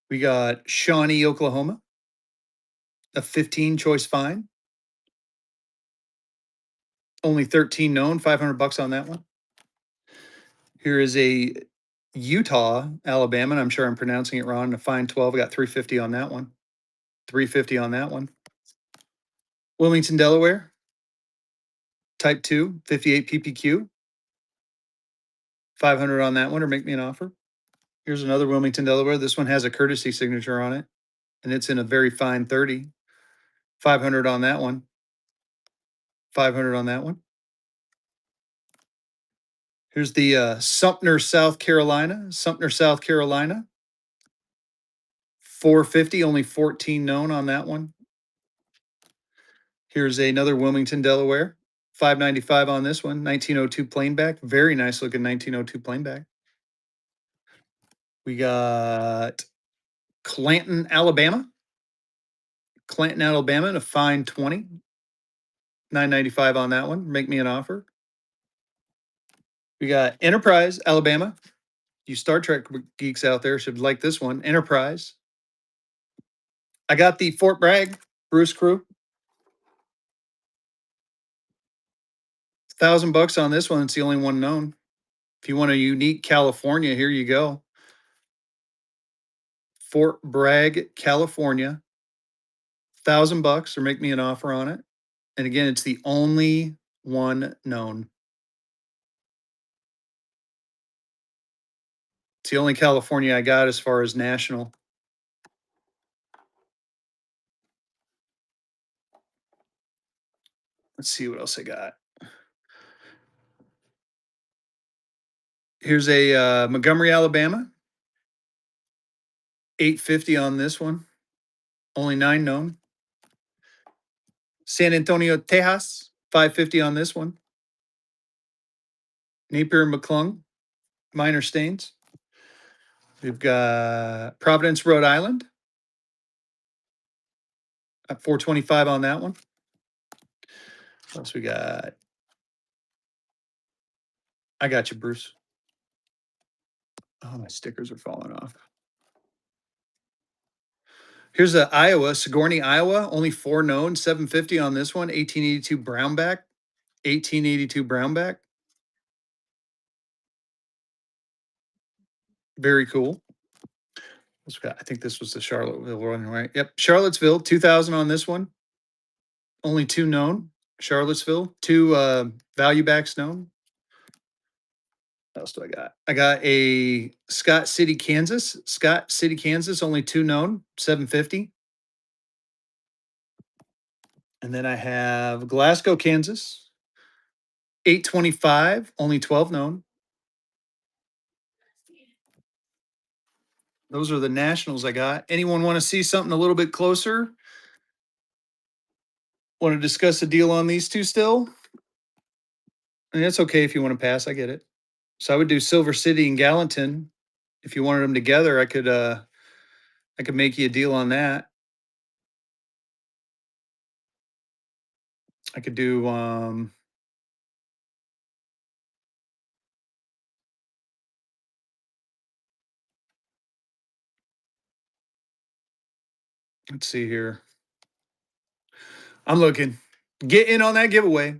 We got Shawnee, Oklahoma. A 15 choice fine. Only 13 known, 500 bucks on that one. Here is a Utah, Alabama, and I'm sure I'm pronouncing it wrong. A fine 12, I got 350 on that one. 350 on that one. Wilmington, Delaware. Type 2, 58 PPQ. 500 on that one, or make me an offer. Here's another Wilmington, Delaware. This one has a courtesy signature on it, and it's in a very fine 30. 500 on that one. 500 on that one. Here's the Sumter, South Carolina. Sumter, South Carolina. 450, only 14 known on that one. Here's another Wilmington, Delaware. 595 on this one. 1902 plainback. Very nice looking 1902 plainback. We got Clanton, Alabama. Clanton, Alabama, and a fine 20. 995 on that one. Make me an offer. We got Enterprise, Alabama. You Star Trek geeks out there should like this one. Enterprise. I got the Fort Bragg Bruce Crew. $1,000 on this one. It's the only one known. If you want a unique California, here you go. Fort Bragg, California. $1,000 or make me an offer on it. And again, it's the only one known. It's the only California I got as far as national. Let's see what else I got. Here's a Montgomery, Alabama. 850 on this one. Only 9 known. San Antonio, Tejas. 550 on this one. Napier and McClung. Minor stains. We've got Providence, Rhode Island. At 425 on that one. What else we got? I got you, Bruce. Oh, my stickers are falling off. Here's a Iowa, Sigourney, Iowa. Only 4 known. 750 on this one. 1882 Brownback. 1882 Brownback. Very cool. I think this was the Charlottesville one, right? Yep. Charlottesville, 2000 on this one. Only 2 known. Charlottesville, 2 value backs known. What else do I got? I got a Scott City, Kansas. Scott City, Kansas, only 2 known, 750. And then I have Glasgow, Kansas, 825, only 12 known. Those are the nationals I got. Anyone want to see something a little bit closer? Want to discuss a deal on these two still? And it's okay if you want to pass. I get it. So I would do Silver City and Gallatin. If you wanted them together, I could make you a deal on that. I could do let's see here. I'm looking. Get in on that giveaway.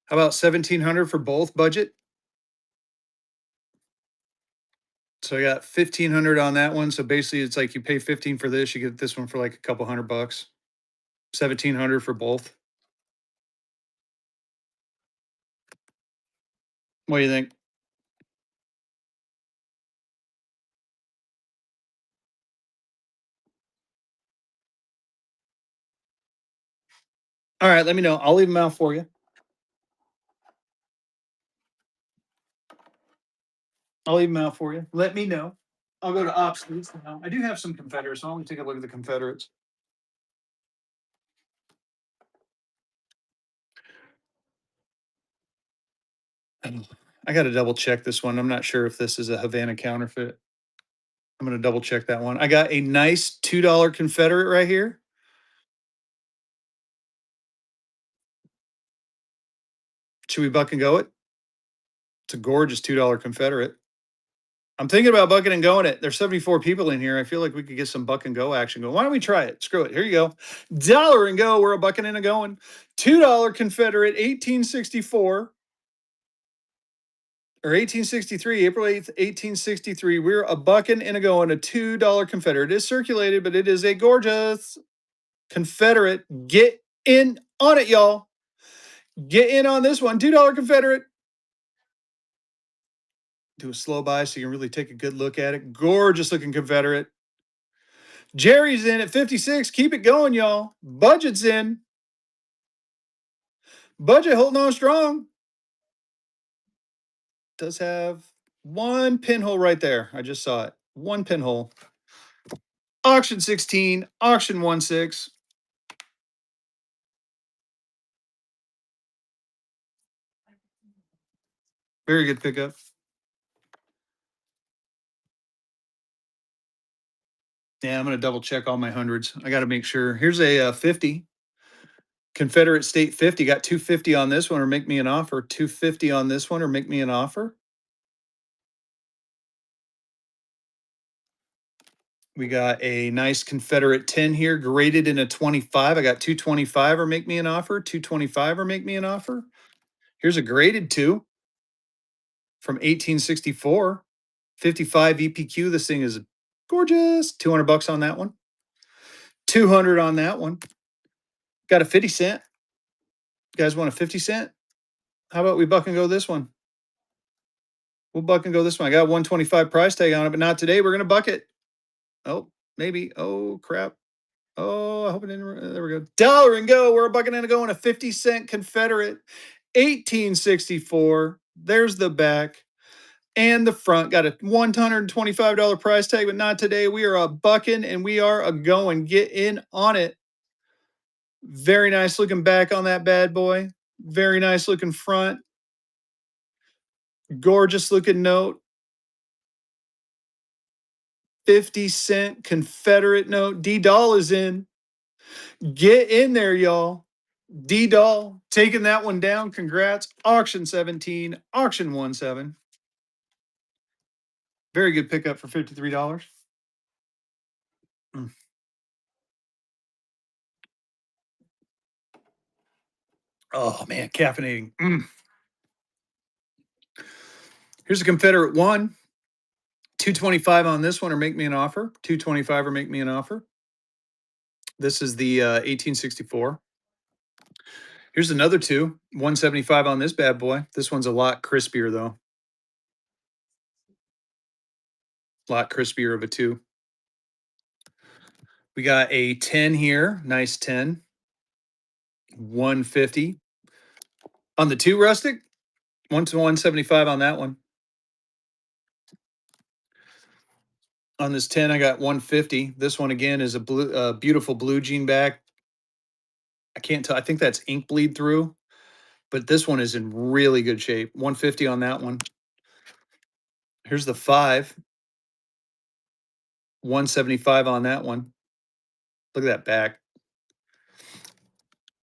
How about 1,700 for both budget? So I got 1,500 on that one. So basically, it's like you pay 15 for this, you get this one for like a couple $100. 1,700 for both. What do you think? All right, let me know. I'll leave them out for you. I'll leave them out for you. Let me know. I'll go to obsolete now. I do have some Confederates. So I'll only take a look at the Confederates. I got to double check this one. I'm not sure if this is a Havana counterfeit. I'm going to double check that one. I got a nice $2 Confederate right here. Should we buck and go it? It's a gorgeous $2 Confederate. I'm thinking about bucking and going it. There's 74 people in here. I feel like we could get some buck and go action going. Why don't we try it? Screw it. Here you go. Dollar and go. We're a bucking and a going. $2 Confederate, 1864 or 1863, April 8th, 1863. We're a bucking and a going, a $2 Confederate. It is circulated, but it is a gorgeous Confederate. Get in on it, y'all. Get in on this one. $2 Confederate. Do a slow buy so you can really take a good look at it. Gorgeous looking Confederate. Jerry's in at 56. Keep it going, y'all. Budget's in. Budget holding on strong. Does have one pinhole right there. I just saw it. One pinhole. Auction 16. Auction 1-6. Very good pickup. Yeah, I'm going to double check all my hundreds. I got to make sure. Here's a 50. Confederate State 50. Got 250 on this one or make me an offer. 250 on this one or make me an offer. We got a nice Confederate 10 here, graded in a 25. I got 225 or make me an offer. 225 or make me an offer. Here's a graded 2 from 1864. 55 EPQ. This thing is gorgeous. 200 bucks on that one. 200 on that one. Got a 50 cent. You guys want a 50 cent? How about we buck and go this one? We'll buck and go this one. I got 125 price tag on it, but not today. We're going to buck it. Oh, maybe. Oh, crap. Oh, I hope it didn't. There we go. Dollar and go. We're bucking and going a 50 cent Confederate. 1864. There's the back and the front. Got a $125 price tag, but not today. We are a bucking and we are a going. Get in on it. Very nice looking back on that bad boy. Very nice looking front. Gorgeous looking note. 50 cent Confederate note. D-Doll is in. Get in there, y'all. D-Doll taking that one down. Congrats. Auction 17. Auction 17. Very good pickup for $53. Mm. Oh, man. Caffeinating. Here's a Confederate 1. 225 on this one or make me an offer. 225 or make me an offer. This is the 1864. Here's another 2. 175 on this bad boy. This one's a lot crispier, though. A lot crispier of a 2. We got a 10 here. Nice 10. 150. On the 2 rustic, 1 to 175 on that one. On this 10, I got 150. This one again is a beautiful blue jean back. I can't tell. I think that's ink bleed through, but this one is in really good shape. 150 on that one. Here's the 5. 175 on that one. Look at that back.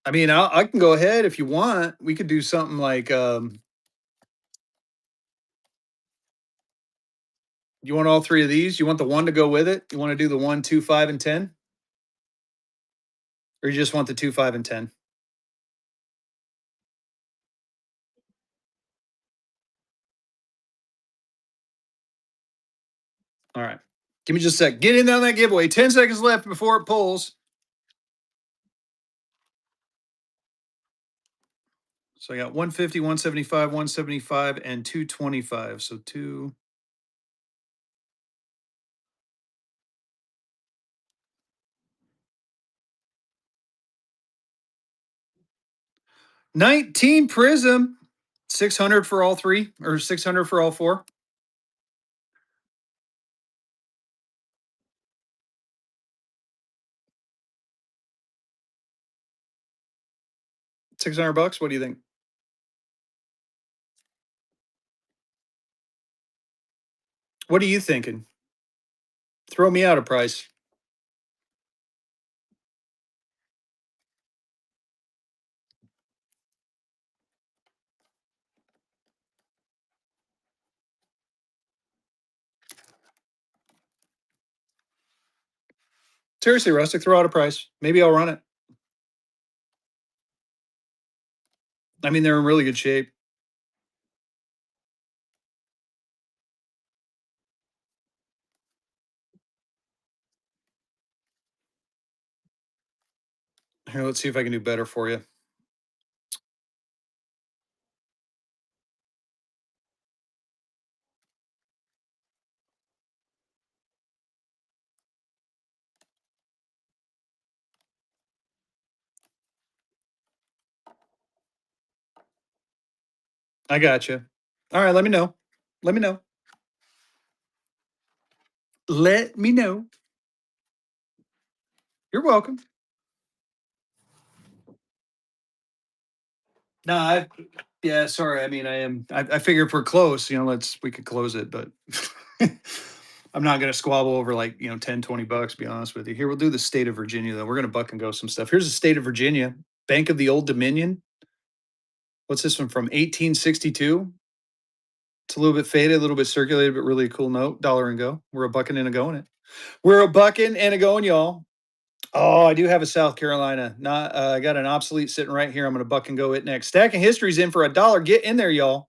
I mean, I can go ahead if you want. We could do something like you want all 3 of these? You want the 1 to go with it? You want to do the 1, 2, 5, and 10? Or you just want the 2, 5, and 10? All right. Give me just a sec. Get in on that giveaway. 10 seconds left before it pulls. So I got 150, 175, 175, and 225. So 2. 19 Prism. 600 for all three or 600 for all four. 600 bucks. What do you think? What are you thinking? Throw me out a price. Seriously, Rustic, throw out a price. Maybe I'll run it. I mean, they're in really good shape. Here, let's see if I can do better for you. I got you. All right, let me know. Let me know. Let me know. You're welcome. No, yeah, sorry. I mean, I figure if we're close, we could close it, but I'm not going to squabble over like, 10, 20 bucks, be honest with you. Here, we'll do the state of Virginia, though. We're going to buck and go some stuff. Here's the state of Virginia, Bank of the Old Dominion. What's this one from 1862? It's a little bit faded, a little bit circulated, but really a cool note. Dollar and go. We're a bucking and a going it. We're a bucking and a going, y'all. Oh, I do have a South Carolina. Not, I got an obsolete sitting right here. I'm going to buck and go it next. Stacking History's in for $1. Get in there, y'all.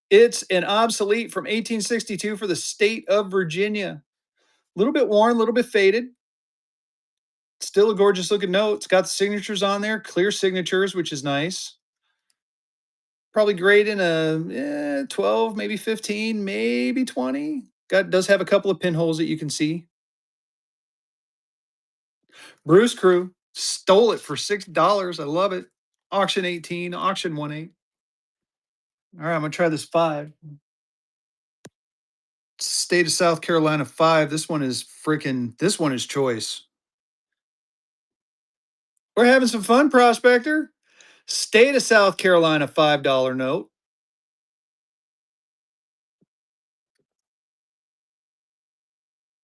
It's an obsolete from 1862 for the state of Virginia. A little bit worn, a little bit faded. Still a gorgeous looking note. It's got the signatures on there, clear signatures, which is nice. Probably great in a 12, maybe 15, maybe 20. Does have a couple of pinholes that you can see. Bruce Crew stole it for $6. I love it. Auction 18, auction 1-8. All right, I'm gonna try this 5. State of South Carolina 5. This one is choice. We're having some fun, prospector. State of South Carolina $5 note.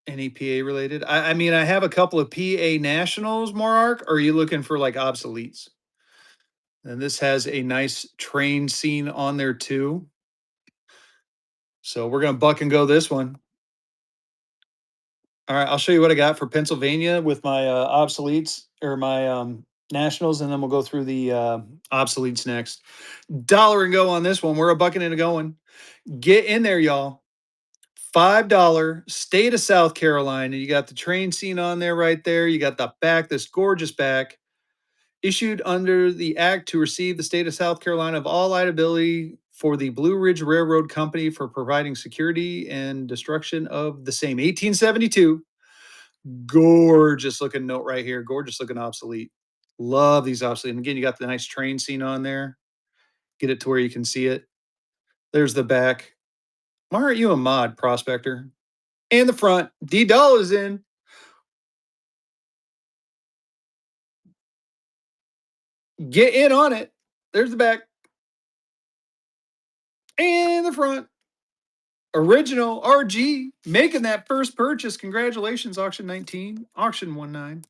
Any PA related? I mean, I have a couple of PA nationals, Mark. Or are you looking for like obsoletes? And this has a nice train scene on there too. So we're gonna buck and go this one. All right, I'll show you what I got for Pennsylvania with my obsoletes or my nationals, and then we'll go through the obsoletes next. Dollar and go on this one. We're a bucking and a going. Get in there, y'all. $5 state of South Carolina. You got the train scene on there right there. You got the back, this gorgeous back. Issued under the act to receive the state of South Carolina of all liability for the Blue Ridge Railroad Company for providing security and destruction of the same. 1872. Gorgeous looking note right here. Gorgeous looking obsolete. Love these obsolete. And again, you got the nice train scene on there. Get it to where you can see it. There's the back. Why aren't you a mod, prospector? And the front. D Doll is in. Get in on it. There's the back. And the front. Original RG making that first purchase. Congratulations, auction 19, auction 19.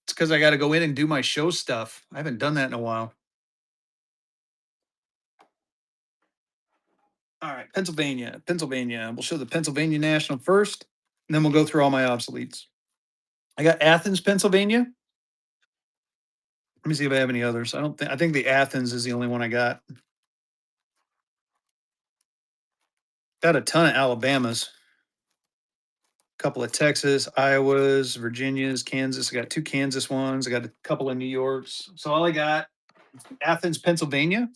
It's because I got to go in and do my show stuff. I haven't done that in a while. All right, Pennsylvania, Pennsylvania. We'll show the Pennsylvania National first, and then we'll go through all my obsoletes. I got Athens, Pennsylvania. Let me see if I have any others. I think the Athens is the only one I got. Got a ton of Alabamas. A couple of Texas, Iowas, Virginias, Kansas. I got 2 Kansas ones. I got a couple of New Yorks. So all I got, Athens, Pennsylvania.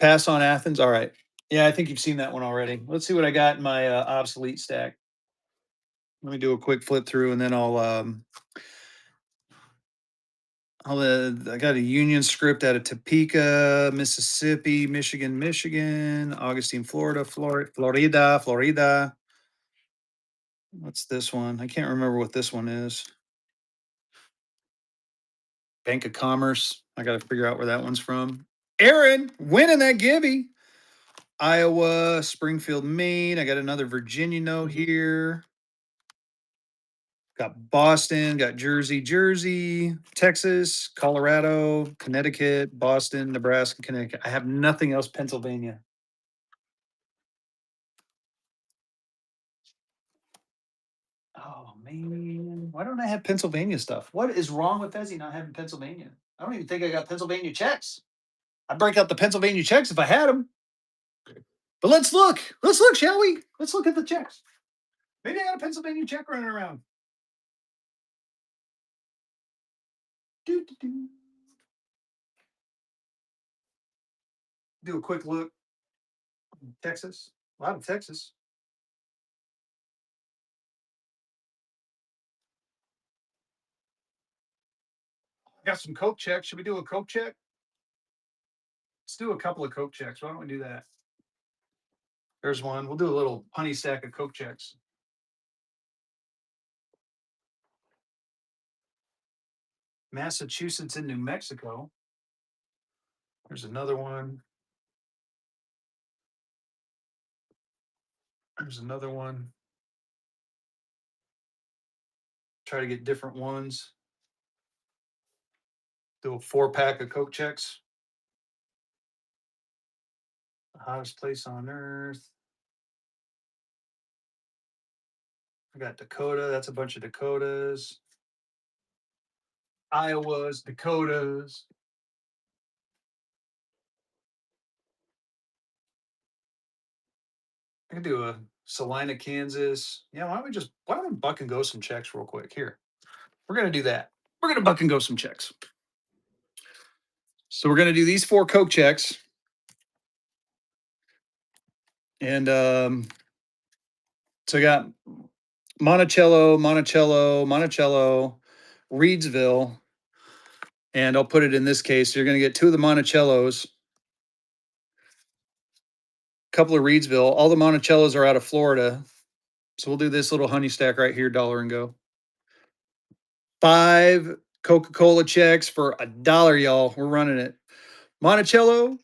Pass on Athens. All right. Yeah, I think you've seen that one already. Let's see what I got in my obsolete stack. Let me do a quick flip through, and then I'll I got a union script out of Topeka, Mississippi, Michigan, Augustine, Florida. What's this one? I can't remember what this one is. Bank of Commerce. I got to figure out where that one's from. Aaron winning that Gibby. Iowa, Springfield, Maine. I got another Virginia note here. Got Boston, got Jersey, Texas, Colorado, Connecticut, Boston, Nebraska, Connecticut. I have nothing else Pennsylvania. Oh man, why don't I have Pennsylvania stuff? What is wrong with Fezzy not having Pennsylvania? I don't even think I got Pennsylvania checks. I'd break out the Pennsylvania checks if I had them. But let's look. Let's look, shall we? Let's look at the checks. Maybe I got a Pennsylvania check running around. Do, do, do. Do a quick look. Texas. A lot of Texas. Got some Coke checks. Should we do a Coke check? Let's do a couple of Coke checks. Why don't we do that? There's one. We'll do a little honey stack of Coke checks. Massachusetts and New Mexico. There's another one. There's another one. Try to get different ones. Do a 4-pack of Coke checks. The hottest place on earth. I got Dakota. That's a bunch of Dakotas. Iowas, Dakotas. I can do a Salina, Kansas. Yeah, why don't we buck and go some checks real quick? Here. We're gonna do that. We're gonna buck and go some checks. So we're gonna do these 4 Coke checks. And so I got Monticello, Reedsville, and I'll put it in this case. So you're going to get 2 of the Monticellos, a couple of Reedsville. All the Monticellos are out of Florida. So we'll do this little honey stack right here, dollar and go. 5 Coca-Cola checks for $1, y'all. We're running it. Monticello,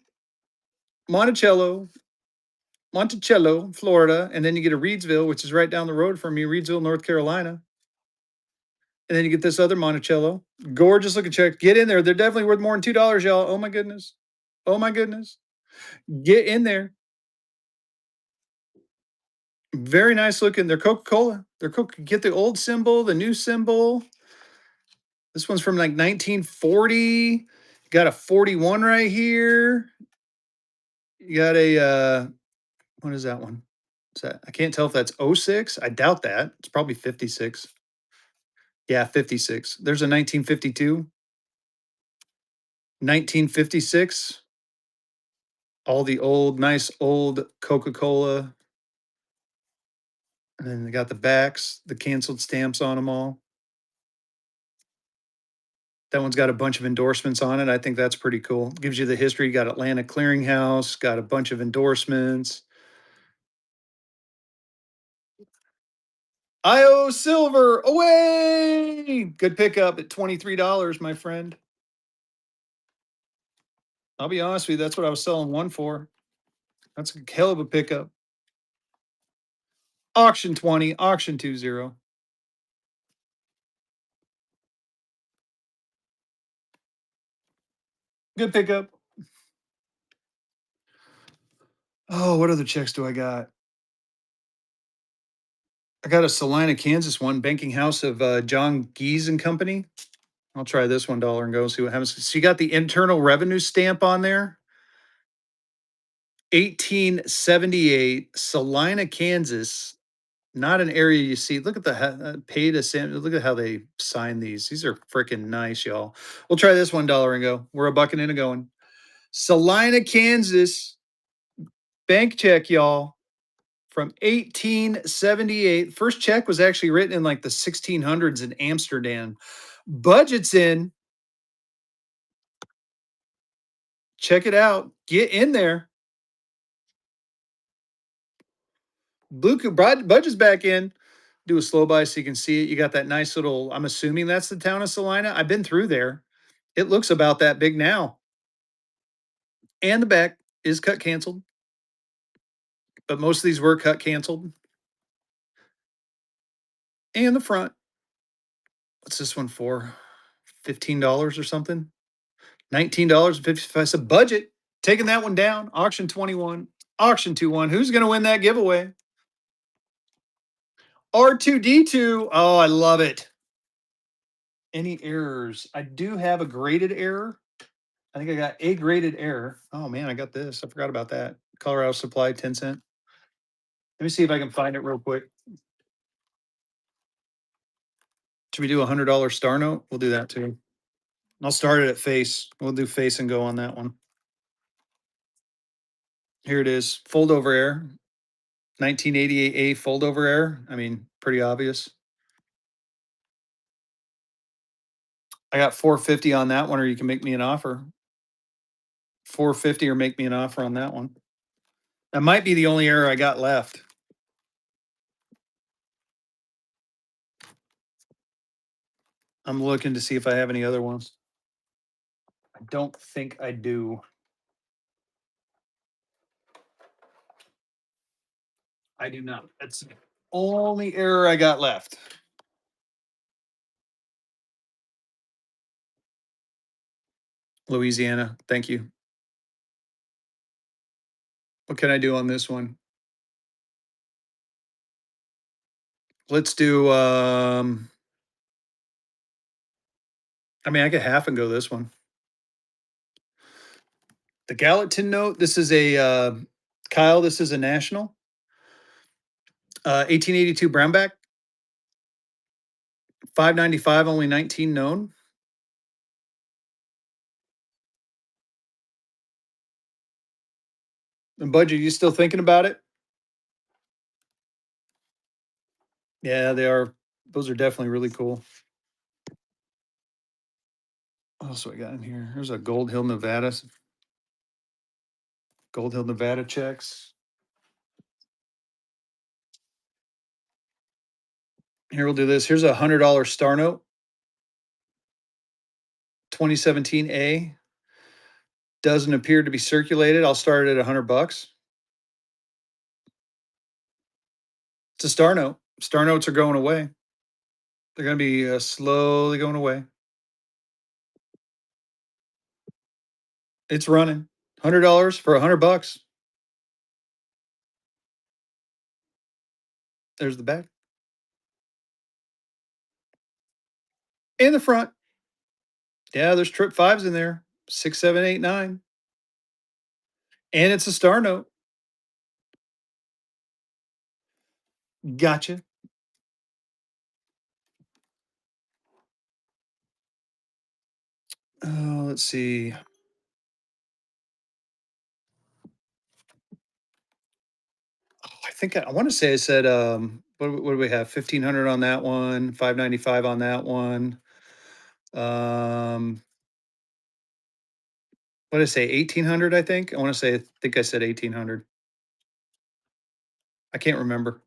Florida. And then you get a Reedsville, which is right down the road from me, Reedsville, North Carolina. And then you get this other Monticello. Gorgeous looking check. Get in there. They're definitely worth more than $2, y'all. Oh my goodness. Oh my goodness. Get in there. Very nice looking. They're Coca-Cola. They're Coca. Get the old symbol, the new symbol. This one's from like 1940. Got a 41 right here. You got a what is that one? Is that I can't tell if that's '06. I doubt that. It's probably 56. Yeah, 56. There's a 1952. 1956. All the nice old Coca-Cola. And then they got the backs, the canceled stamps on them all. That one's got a bunch of endorsements on it. I think that's pretty cool. Gives you the history. Got Atlanta Clearinghouse, got a bunch of endorsements. IO Silver away. Good pickup at $23, my friend. I'll be honest with you, that's what I was selling one for. That's a hell of a pickup. Auction 20, auction 20. Good pickup. Oh, what other checks do I got? I got a Salina, Kansas one, banking house of John Geese and Company. I'll try this $1 and go see what happens. So you got the internal revenue stamp on there. 1878, Salina, Kansas. Not an area you see. Look at the pay to Sam. Look at how they sign these. These are freaking nice, y'all. We'll try this $1 and go. We're a bucking in and going. Salina, Kansas. Bank check, y'all. From 1878. First check was actually written in like the 1600s in Amsterdam. Budget's in. Check it out. Get in there. Budget's back in. Do a slow by so you can see it. You got that nice little, I'm assuming that's the town of Salina. I've been through there. It looks about that big now. And the back is cut canceled, but most of these were cut canceled. And the front. What's this one for? $15 or something? $19.55. It's a budget. Taking that one down. Auction 21. Auction 21. Who's going to win that giveaway? R2D2. Oh, I love it. Any errors? I do have a graded error. I think I got a graded error. Oh man, I got this. I forgot about that. Colorado Supply, 10 cent. Let me see if I can find it real quick. Should we do $100 star note? We'll do that too. I'll start it at face. We'll do face and go on that one. Here it is. Fold over error. 1988A fold over error. I mean, pretty obvious. I got 450 on that one, or you can make me an offer. 450 or make me an offer on that one. That might be the only error I got left. I'm looking to see if I have any other ones. I don't think I do. I do not. That's the only error I got left. Louisiana. Thank you. What can I do on this one? Let's do I mean I could half and go this one. The Gallatin note. This is a Kyle, this is a national. 1882 brownback. 595, only 19 known. And Budget, you still thinking about it? Yeah, they are. Those are definitely really cool. What else do I got in here? There's a Gold Hill, Nevada. Gold Hill, Nevada checks. Here, we'll do this. Here's a $100 star note. 2017 A. Doesn't appear to be circulated. I'll start it at $100. It's a star note. Star notes are going away. They're going to be slowly going away. It's running. $100 for $100. There's the back and the front. Yeah, there's trip fives in there. 6, 7, 8, 9. And it's a star note. Gotcha. Let's see. I think I want to say I said what do we have? 1,500 on that one, 595 on that one. What did I say? 1,800, I think. I think I said 1,800. I can't remember.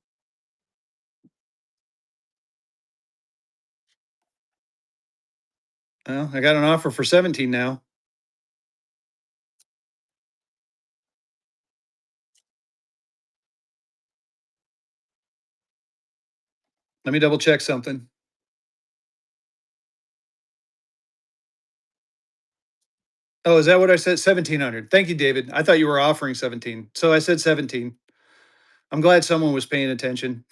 Well, I got an offer for 17 now. Let me double check something. Oh, is that what I said? 1,700. Thank you, David. I thought you were offering 17. So I said 17. I'm glad someone was paying attention.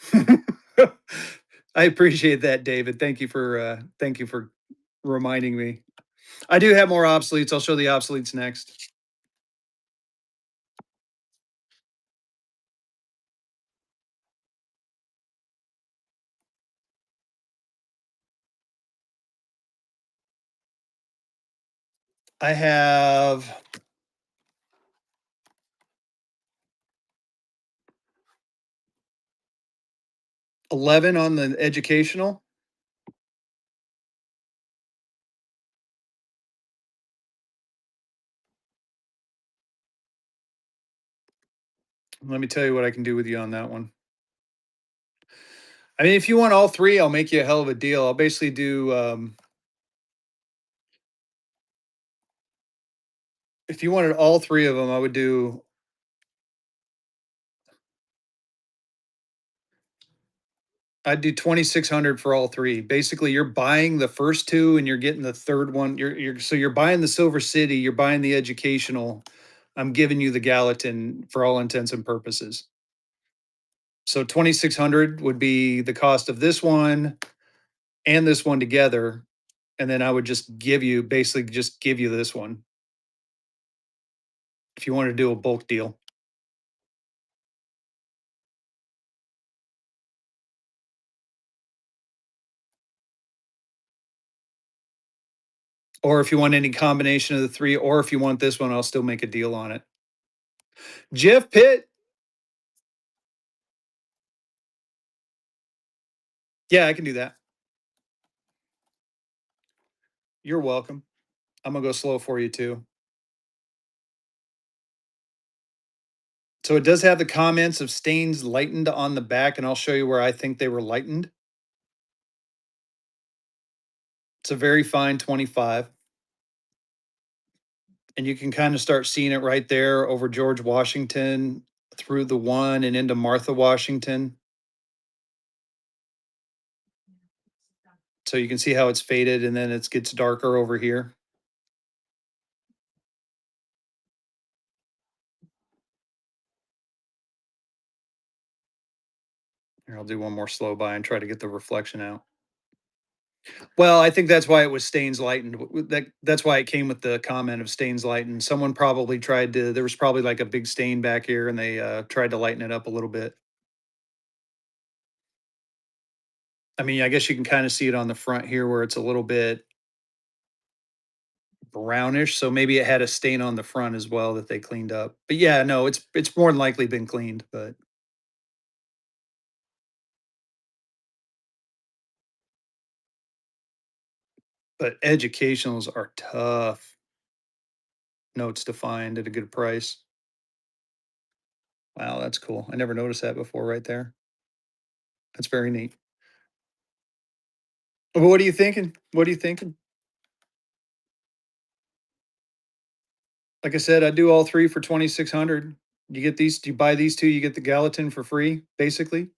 I appreciate that, David. Thank you for reminding me. I do have more obsoletes. I'll show the obsoletes next. I have 11 on the educational. Let me tell you what I can do with you on that one. I mean, if you want all three, I'll make you a hell of a deal. I'll basically do if you wanted all three of them, I would do I'd do 2,600 for all three. Basically, you're buying the first two and you're getting the third one. You're buying the Silver City, you're buying the educational. I'm giving you the Gallatin for all intents and purposes. So 2,600 would be the cost of this one and this one together. And then I would just give you basically just give you this one if you want to do a bulk deal. Or if you want any combination of the three, or if you want this one, I'll still make a deal on it. Jeff Pitt. Yeah, I can do that. You're welcome. I'm gonna go slow for you too. So it does have the comments of stains lightened on the back, and I'll show you where I think they were lightened. It's a very fine 25. And you can kind of start seeing it right there over George Washington through the one and into Martha Washington. So you can see how it's faded and then it gets darker over here. Here, I'll do one more slow by and try to get the reflection out. Well, I think that's why it was stains lightened. That's why it came with the comment of stains lightened. Someone probably tried to. There was probably like a big stain back here, and they tried to lighten it up a little bit. I mean, I guess you can kind of see it on the front here, where it's a little bit brownish. So maybe it had a stain on the front as well that they cleaned up. But yeah, no, it's more than likely been cleaned. But educationals are tough notes to find at a good price. Wow, that's cool. I never noticed that before right there. That's very neat. Well, what are you thinking? What are you thinking? Like I said, I do all three for 2,600. You get these, you buy these two, you get the Gallatin for free, basically.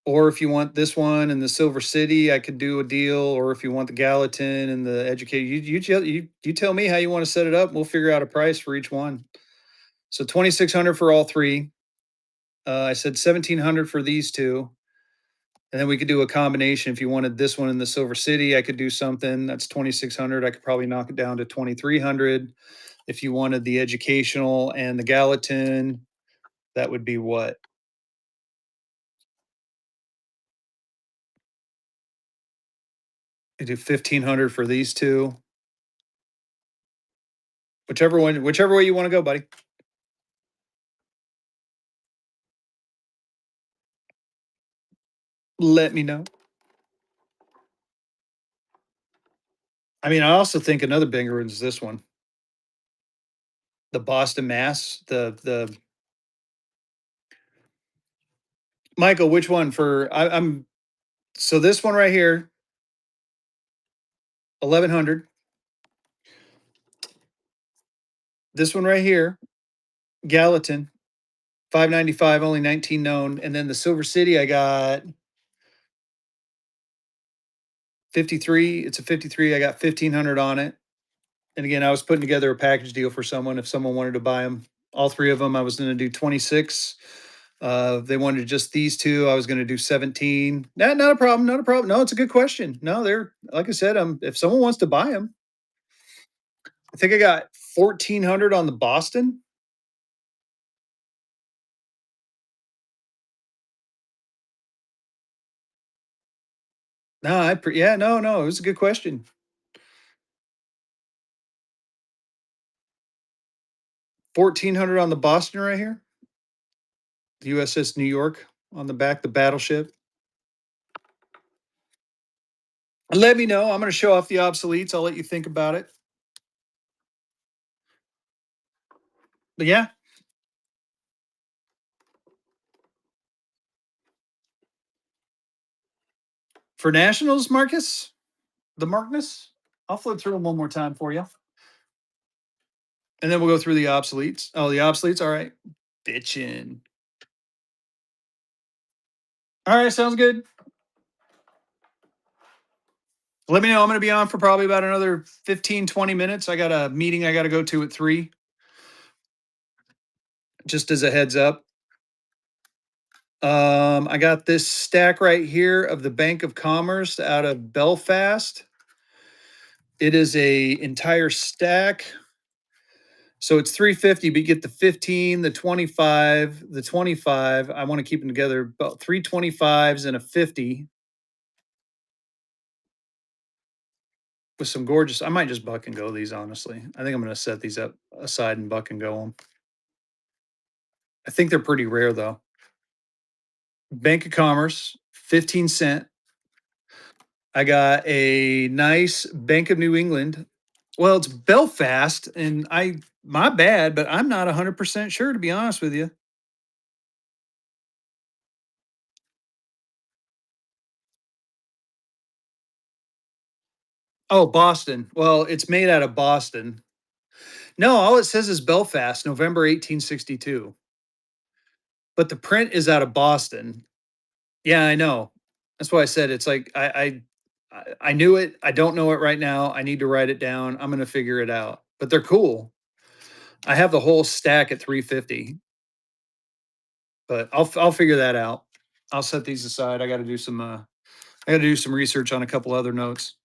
Or if you want this one and the Silver City, I could do a deal. Or if you want the Gallatin and the Educate, you tell me how you want to set it up. We'll figure out a price for each one. So 2,600 for all three. I said 1,700 for these two. And then we could do a combination. If you wanted this one in the Silver City, I could do something that's 2,600. I could probably knock it down to 2,300. If you wanted the educational and the Gallatin, that would be what? I do 1,500 for these two. Whichever way you want to go, buddy. Let me know. I mean, I also think another bigger one is this one, the Boston Mass. The Michael, which one for? I'm so this one right here, 1,100. This one right here, Gallatin, 595, only 19 known. And then the Silver City, I got 53. It's a 53. I got 1,500 on it. And again, I was putting together a package deal for someone if someone wanted to buy them. All three of them, I was going to do 26. If they wanted just these two, I was going to do 17. Not a problem. Not a problem. No, it's a good question. No, they're like I said. If someone wants to buy them, I think I got 1,400 on the Boston. No, yeah, no. It was a good question. 1,400 on the Boston right here. The USS New York on the back, the battleship. Let me know. I'm going to show off the obsoletes. I'll let you think about it. But yeah, For nationals, Marcus, the Markness, I'll flip through them one more time for you, and then we'll go through the obsoletes. Oh, the obsoletes. All right, bitchin'. All right, sounds good. Let me know. I'm going to be on for probably about another 15, 20 minutes. I got a meeting I got to go to at 3, just as a heads up. I got this stack right here of the Bank of Commerce out of Belfast. It is a entire stack. So it's 350, but you get the 15, the 25, the 25. I want to keep them together. About 325s and a 50 with some gorgeous. I might just buck and go these, honestly. I think I'm going to set these up aside and buck and go them. I think they're pretty rare, though. Bank of Commerce, 15 cent. I got a nice Bank of New England. Well, it's Belfast, and my bad, but I'm not 100% sure, to be honest with you. Oh, Boston. Well, it's made out of Boston. No, all it says is Belfast, November 1862. But the print is out of Boston. Yeah, I know. That's why I said it's like I knew it. I don't know it right now. I need to write it down. I'm gonna figure it out. But they're cool. I have the whole stack at 350, but I'll figure that out. I'll set these aside. I got to do some research on a couple other notes.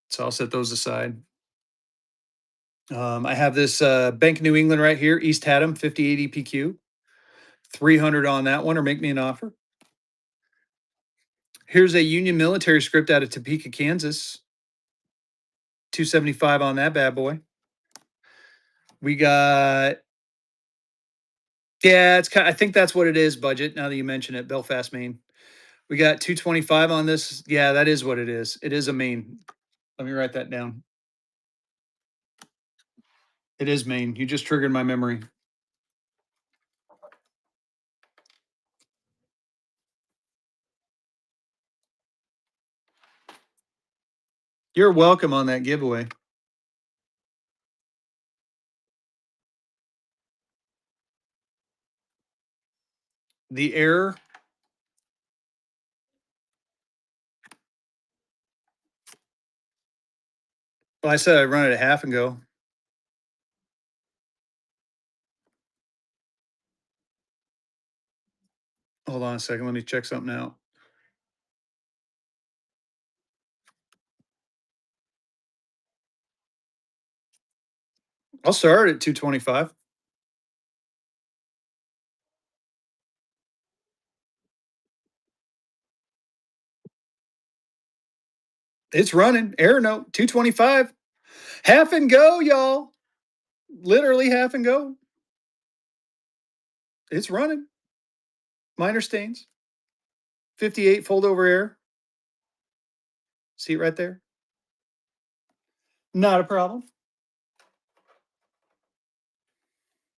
So I'll set those aside. I have this Bank of New England right here, East Haddam, 5080 PQ, 300 on that one, or make me an offer. Here's a Union military script out of Topeka, Kansas, 275 on that bad boy. We got, yeah, it's kind. I think that's what it is. Budget. Now that you mention it, Belfast, Maine. We got 225 on this. Yeah, that is what it is. It is a Maine. Let me write that down. It is Maine. You just triggered my memory. You're welcome on that giveaway. The error. Well, I said I'd run it at half and go. Hold on a second. Let me check something out. I'll start at 225. It's running. Error note 225. Half and go, y'all. Literally half and go. It's running. Minor stains. 58 fold over error. See it right there? Not a problem.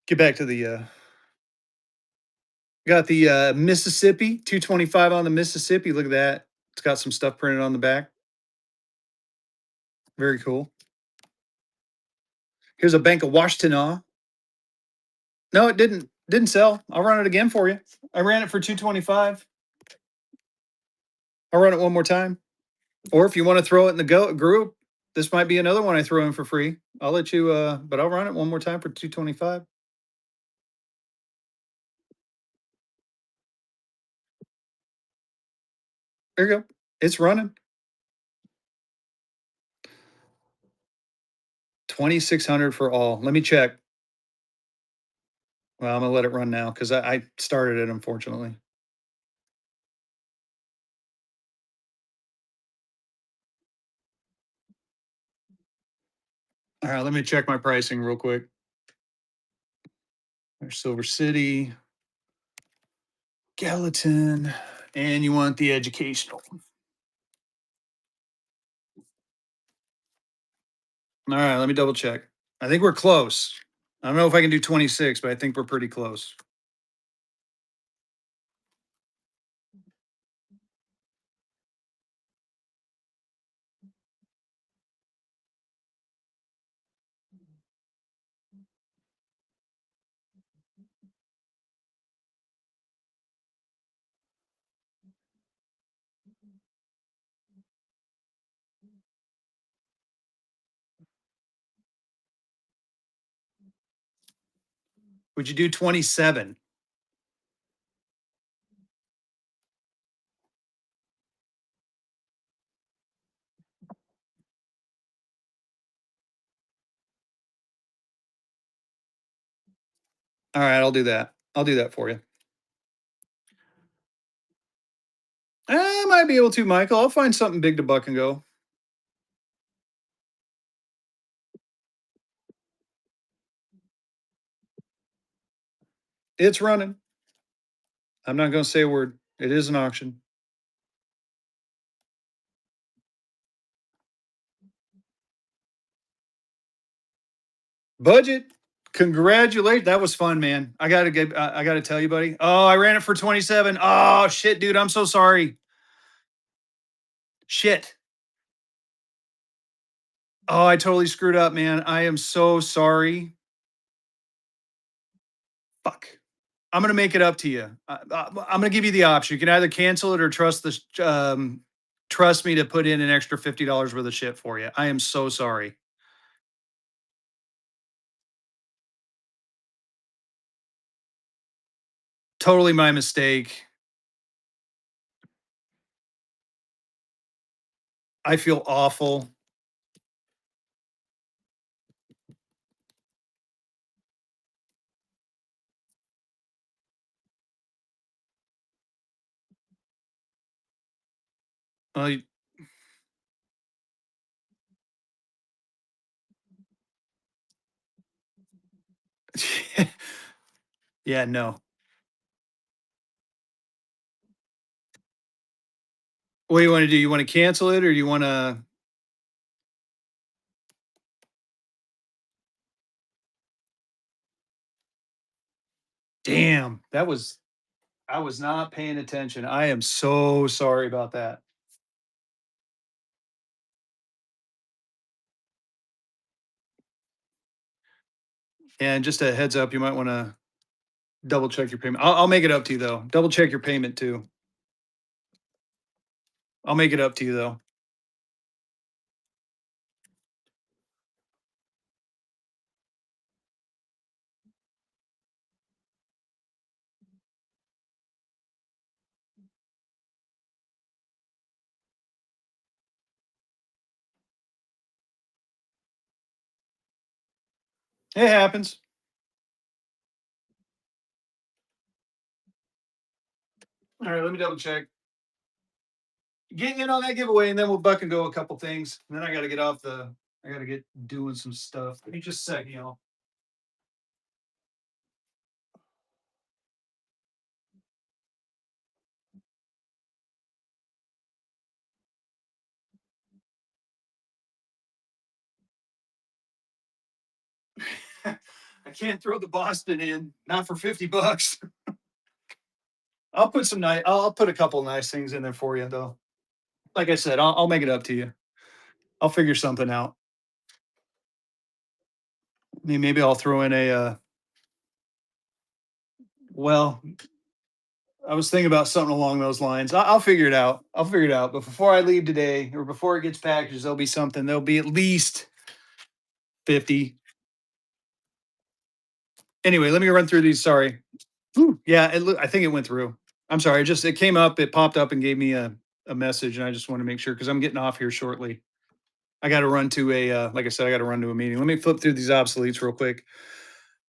Get back to the got the Mississippi 225 on the Mississippi. Look at that. It's got some stuff printed on the back. Very cool. Here's a Bank of Washtenaw. No, it didn't sell. I'll run it again for you. I ran it for 225. I'll run it one more time. Or if you want to throw it in the group, this might be another one I throw in for free. I'll let you but I'll run it one more time for 225. There you go. It's running. 2,600 for all. Let me check. Well, I'm gonna let it run now because I started it, unfortunately. All right, let me check my pricing real quick. There's Silver City, Gallatin, and you want the educational. All right, let me double check. I think we're close. I don't know if I can do 26, but I think we're pretty close. Would you do 27? All right, I'll do that. I'll do that for you. I might be able to, Michael. I'll find something big to buck and go. It's running. I'm not going to say a word. It is an auction. Budget. Congratulations. That was fun, man. I got to tell you, buddy. Oh, I ran it for 27. Oh, shit, dude. I'm so sorry. Shit. Oh, I totally screwed up, man. I am so sorry. Fuck. I'm gonna make it up to you. I'm gonna give you the option. You can either cancel it or trust me to put in an extra $50 worth of shit for you. I am so sorry. Totally my mistake. I feel awful. Uh, yeah, no. What do you want to do? You want to cancel it or you want to? Damn, that was. I was not paying attention. I am so sorry about that. And just a heads up, you might want to double check your payment. I'll make it up to you though. Double check your payment too. I'll make it up to you though. It happens. All right, let me double check. Get in on that giveaway, and then we'll buck and go a couple things. And then I got to get off the. I got to get doing some stuff. Give me just a second, y'all. I can't throw the Boston in, not for $50. I'll put some nice. I'll put a couple nice things in there for you, though. Like I said, I'll make it up to you. I'll figure something out. I mean, maybe I'll throw in a. Well, I was thinking about something along those lines. I'll figure it out. I'll figure it out. But before I leave today, or before it gets packaged, there'll be something. There'll be at least 50. Anyway, let me run through these. Sorry. Yeah, I think it went through. I'm sorry. Just it came up, it popped up and gave me a message, and I just want to make sure because I'm getting off here shortly. I got to run to a like I said, I got to run to a meeting. Let me flip through these obsoletes real quick.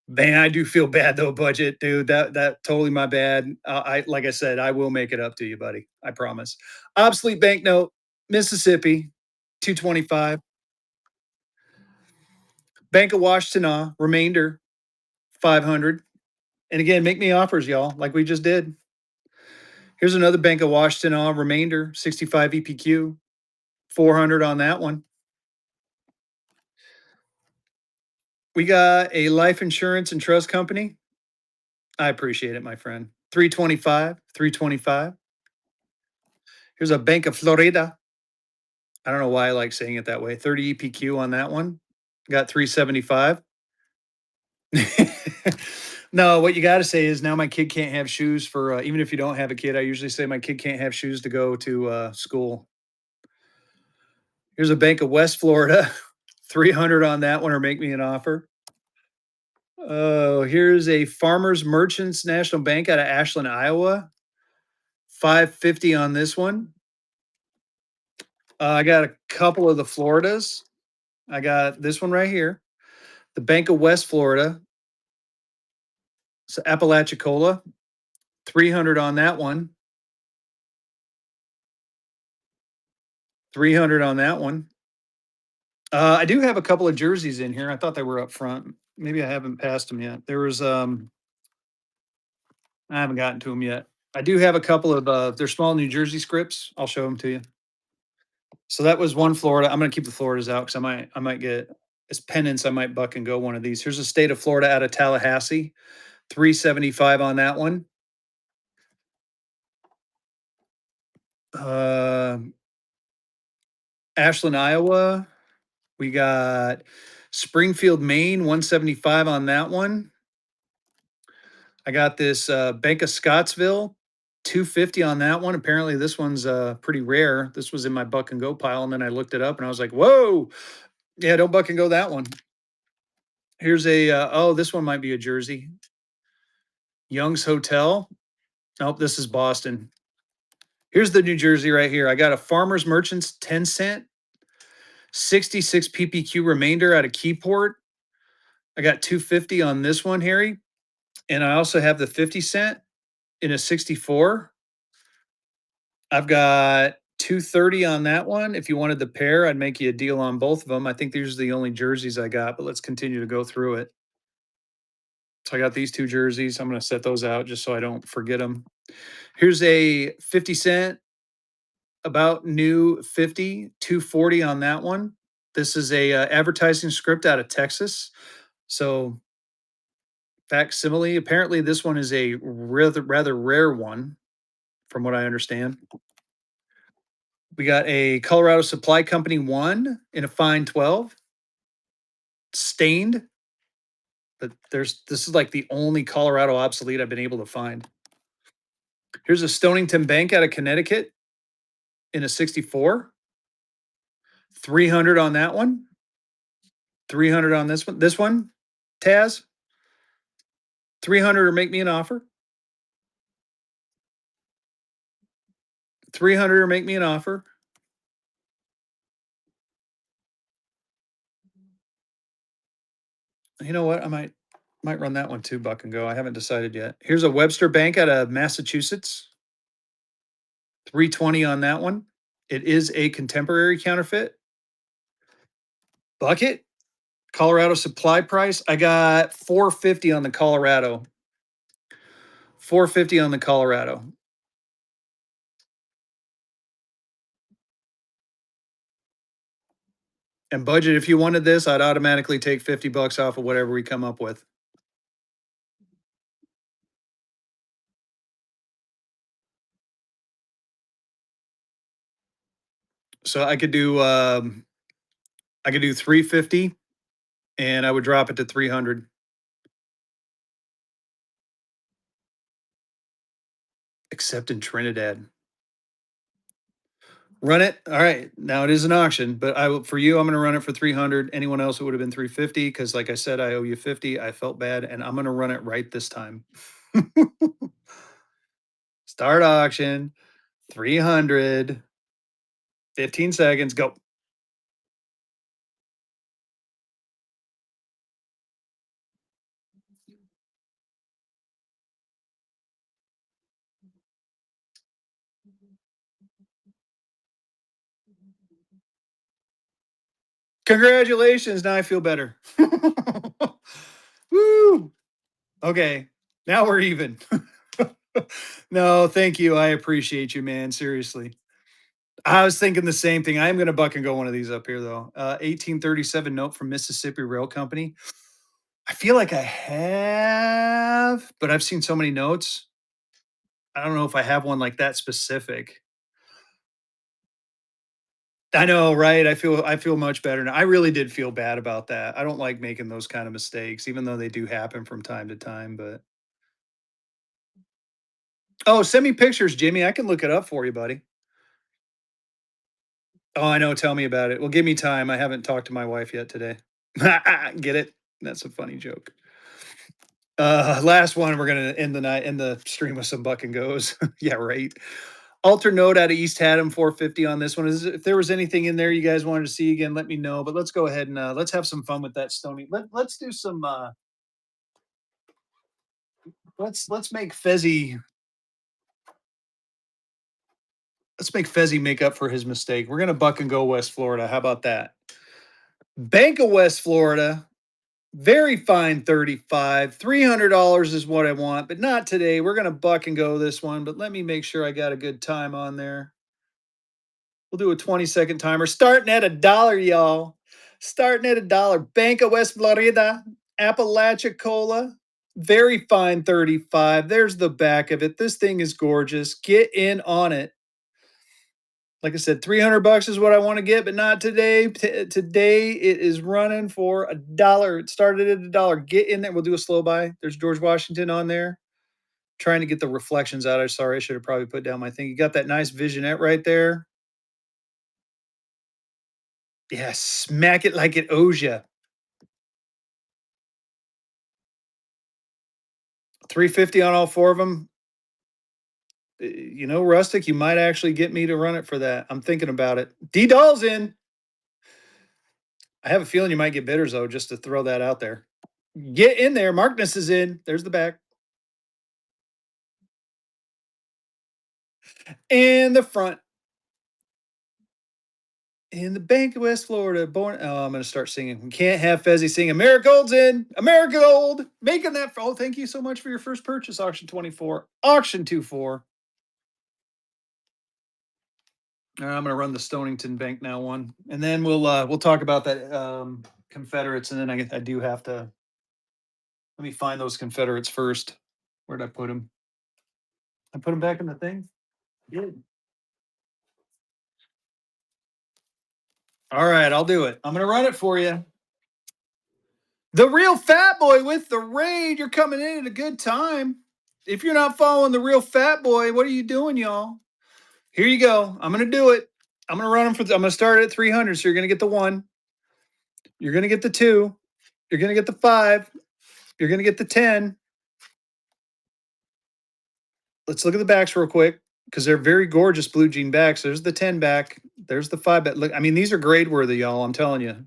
Man, I do feel bad though, budget dude. That totally my bad. I like I said, I will make it up to you, buddy. I promise. Obsolete banknote, Mississippi, 225. Bank of Washtenaw, remainder 500. And again, make me offers, y'all, like we just did. Here's another Bank of Washtenaw remainder, 65 EPQ, 400 on that one. We got a life insurance and trust company. I appreciate it, my friend. 325, 325. Here's a Bank of Florida. I don't know why I like saying it that way. 30 EPQ on that one. Got 375. No, what you got to say is now my kid can't have shoes for, even if you don't have a kid, I usually say my kid can't have shoes to go to school. Here's a Bank of West Florida, 300 on that one, or make me an offer. Oh, here's a Farmers Merchants National Bank out of Ashland, Iowa. 550 on this one. I got a couple of the Floridas. I got this one right here. The Bank of West Florida. It's Apalachicola. 300 on that one. 300 on that one. I do have a couple of jerseys in here. I thought they were up front. Maybe I haven't passed them yet. There was I haven't gotten to them yet. I do have a couple of they're small New Jersey scripts. I'll show them to you. So that was one Florida. I'm gonna keep the Floridas out because I might get as penance. I might buck and go one of these. Here's the state of Florida out of Tallahassee. 375 on that one. Uh, Ashland, Iowa. We got Springfield, Maine. 175 on that one. I got this Bank of Scottsville, 250 on that one. Apparently, this one's pretty rare. This was in my buck and go pile, and then I looked it up, and I was like, "Whoa, yeah, don't buck and go that one." Here's a oh, this one might be a jersey. Young's Hotel. Nope, this is Boston. Here's the New Jersey right here. I got a Farmers Merchants 10 cent, 66 PPQ remainder out of Keyport. I got 250 on this one, Harry, and I also have the 50 cent in a 64. I've got 230 on that one. If you wanted the pair, I'd make you a deal on both of them. I think these are the only jerseys I got, but let's continue to go through it. So I got these two jerseys. I'm going to set those out just so I don't forget them. Here's a 50 cent, about new 50, 240 on that one. This is a advertising script out of Texas. So facsimile. Apparently, this one is a rather rare one, from what I understand. We got a Colorado Supply Company one in a fine 12, stained, but this is like the only Colorado obsolete I've been able to find. Here's a Stonington Bank out of Connecticut in a 64. 300 on that one. 300 on this one. This one, Taz, 300 or make me an offer. 300 or make me an offer. You know what? I might run that one too, buck and go. I haven't decided yet. Here's a Webster Bank out of Massachusetts. 320 on that one. It is a contemporary counterfeit. Bucket, Colorado supply price. I got 450 on the Colorado. 450 on the Colorado. And budget, if you wanted this, I'd automatically take 50 bucks off of whatever we come up with. So I could do 350 and I would drop it to 300. Except in Trinidad. Run it. All right. Now it is an auction, but I will for you, I'm gonna run it for 300. Anyone else it would have been 350 because like I said, I owe you 50. I felt bad and I'm gonna run it right this time. Start auction. 300. 15 seconds. Go. Congratulations. Now I feel better. Woo. Okay. Now we're even. No, thank you. I appreciate you, man. Seriously. I was thinking the same thing. I am going to buck and go one of these up here, though. 1837 note from Mississippi Rail Company. I feel like I have, but I've seen so many notes. I don't know if I have one like that specific. I know, right? I feel much better now. I really did feel bad about that. I don't like making those kind of mistakes, even though they do happen from time to time. But oh, send me pictures, Jimmy. I can look it up for you, buddy. Oh, I know. Tell me about it. Well, give me time. I haven't talked to my wife yet today. Get it? That's a funny joke. Last one, we're gonna end the night in the stream with some buck and goes. Yeah, right. Alter Note out of East Haddam, 450 on this one. If there was anything in there you guys wanted to see again, let me know. But let's go ahead and let's have some fun with that Stony. Let's do some. Let's make Fezzy. Let's make Fezzy make up for his mistake. We're gonna buck and go West Florida. How about that? Bank of West Florida. Very fine 35. $300 is what I want, but not today. We're gonna buck and go this one. But let me make sure I got a good time on there. We'll do a 20-second timer. Starting at $1, y'all. Starting at $1. Bank of West Florida, Appalachia Cola. Very fine 35. There's the back of it. This thing is gorgeous. Get in on it. Like I said, $300 is what I want to get, but not today. Today it is running for $1. It started at $1. Get in there. We'll do a slow buy. There's George Washington on there. Trying to get the reflections out. I'm sorry, I should have probably put down my thing. You got that nice visionette right there. Yeah, smack it like it owes you. 350 on all four of them. You know, Rustic, you might actually get me to run it for that. I'm thinking about it. D Doll's in. I have a feeling you might get bidders though, just to throw that out there. Get in there. Markness is in. There's the back. And the front. In the Bank of West Florida. Born. Oh, I'm going to start singing. We can't have Fezzy sing. Amerigold's in. Amerigold. Making that. Oh, thank you so much for your first purchase. Auction 24. Auction 24. I'm gonna run the Stonington Bank now one, and then we'll talk about that Confederates, and then I do have to let me find those Confederates first. Where'd I put them? I put them back in the thing. Good. All right, I'll do it. I'm gonna run it for you. The real Fat Boy with the raid. You're coming in at a good time. If you're not following the real Fat Boy, what are you doing, y'all? Here you go. I'm gonna do it. I'm gonna run them for. I'm gonna start at 300. So you're gonna get the one. You're gonna get the two. You're gonna get the five. You're gonna get the 10. Let's look at the backs real quick because they're very gorgeous blue jean backs. There's the 10 back. There's the 5 back. Look, I mean, these are grade worthy, y'all. I'm telling you.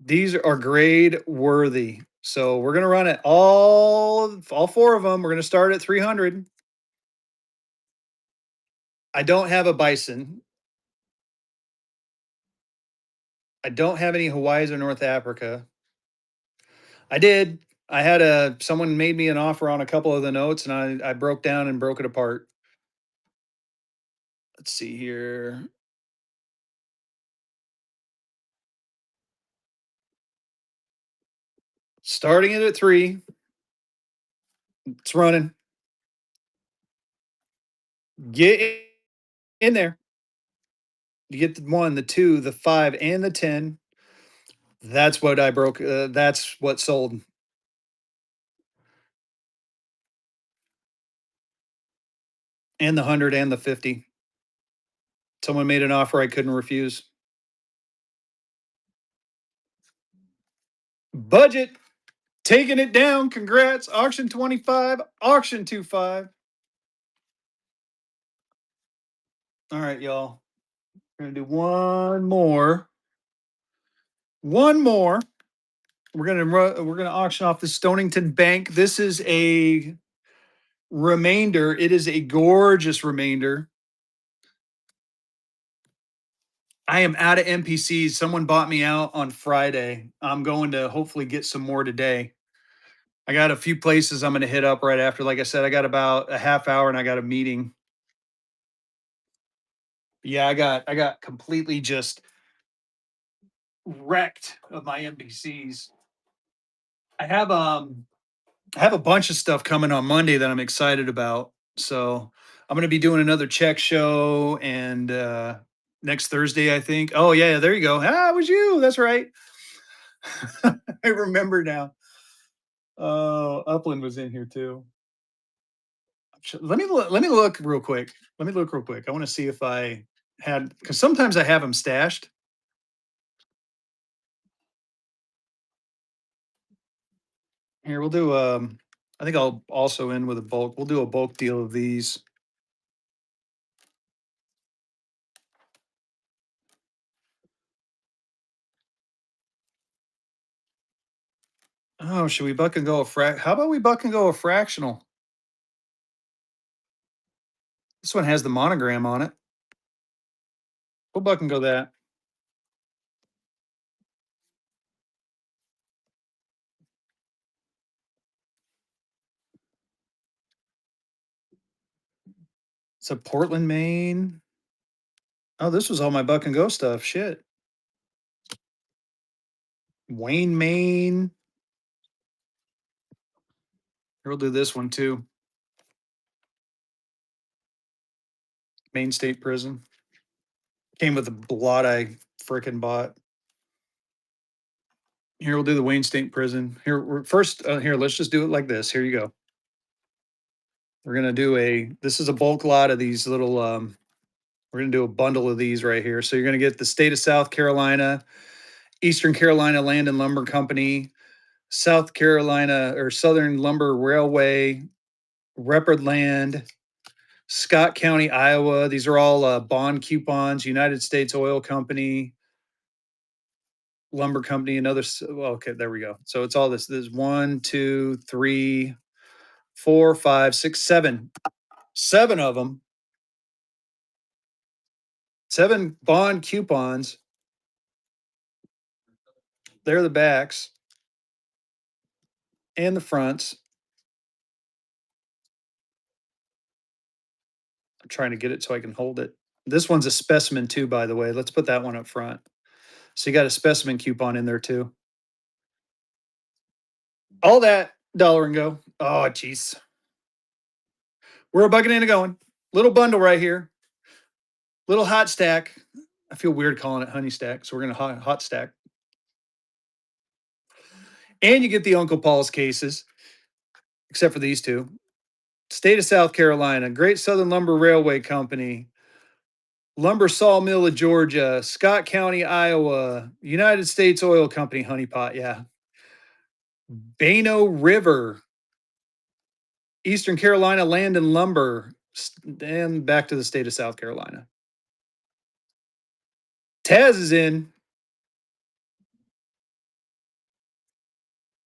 These are grade worthy. So we're gonna run it all four of them. We're gonna start at 300. I don't have a bison. I don't have any Hawaii's or North Africa. I did. I had someone made me an offer on a couple of the notes, and I broke down and broke it apart. Let's see here. Starting it at 3. It's running. Get in there. You get the 1, the 2, the 5, and the 10. That's what I broke. That's what sold. And the 100 and the 50. Someone made an offer I couldn't refuse. Budget. Taking it down. Congrats. Auction 25. Auction 25. All right, y'all. We're going to do one more. One more. We're gonna auction off the Stonington Bank. This is a remainder. It is a gorgeous remainder. I am out of NPCs. Someone bought me out on Friday. I'm going to hopefully get some more today. I got a few places I'm going to hit up right after. Like I said, I got about a half hour and I got a meeting. Yeah, I got completely just wrecked of my NPCs. I have I have a bunch of stuff coming on Monday that I'm excited about. So I'm going to be doing another check show and next Thursday, I think. Oh yeah, there you go. Ah, it was you. That's right. I remember now. Oh, Upland was in here too. Let me look real quick. Let me look real quick. I want to see if I had because sometimes I have them stashed. Here, we'll do, I think I'll also end with a bulk. We'll do a bulk deal of these. Oh, should we buck and go a how about we buck and go a fractional? This one has the monogram on it. We'll buck and go that. It's a Portland, Maine. Oh, this was all my buck and go stuff. Shit. Wayne, Maine. Here, we'll do this one too. Maine State Prison. Came with a blot I frickin' bought. Here, we'll do the Wayne State Prison. Here, we're first, here, let's just do it like this. Here you go. We're going to do this is a bulk lot of these little, we're going to do a bundle of these right here. So you're going to get the state of South Carolina, Eastern Carolina Land and Lumber Company, South Carolina or Southern Lumber Railway, Reppard Land, Scott County, Iowa. These are all bond coupons, United States Oil Company, Lumber Company, another. Well, okay, there we go. So it's all this. There's 1, 2, 3, 4, 5, 6, 7. 7 of them. 7 bond coupons. They're the backs and the fronts. I'm trying to get it so I can hold it. This one's a specimen too, by the way. Let's put that one up front. So you got a specimen coupon in there too. All that dollar and go. Oh, jeez. We're a bucket in and going. Little bundle right here. Little hot stack. I feel weird calling it honey stack, so we're gonna hot stack. And you get the Uncle Paul's cases, except for these two. State of South Carolina, Great Southern Lumber Railway Company, Lumber Sawmill of Georgia, Scott County, Iowa, United States Oil Company, Honey Pot, yeah. Bano River, Eastern Carolina Land and Lumber, and back to the state of South Carolina. Taz is in.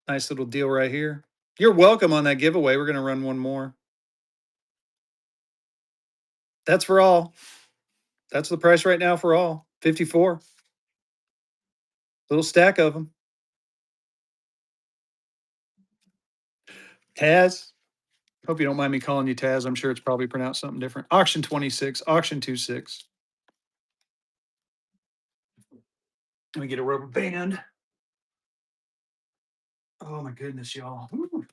Nice little deal right here. You're welcome on that giveaway. We're going to run one more. That's for all. That's the price right now for all. 54. Little stack of them. Taz. Hope you don't mind me calling you Taz. I'm sure it's probably pronounced something different. Auction 26, auction 26. Let me get a rubber band. Oh my goodness, y'all. Ooh.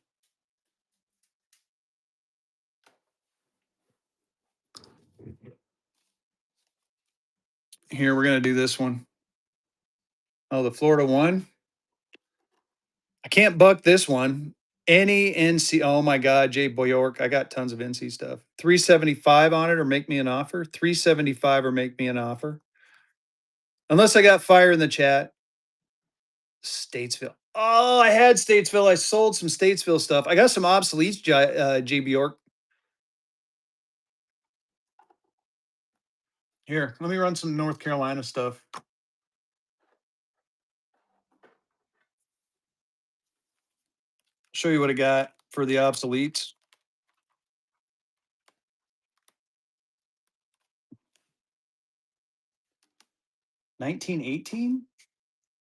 Here, we're going to do this one. Oh, the Florida one. I can't buck this one. Any NC. Oh my God, Jay Boyork. I got tons of NC stuff. 375 on it or make me an offer. 375 or make me an offer. Unless I got fire in the chat. Statesville. Oh, I had Statesville. I sold some Statesville stuff. I got some obsoletes, J Bjork. Here, let me run some North Carolina stuff. Show you what I got for the obsoletes. $19.18.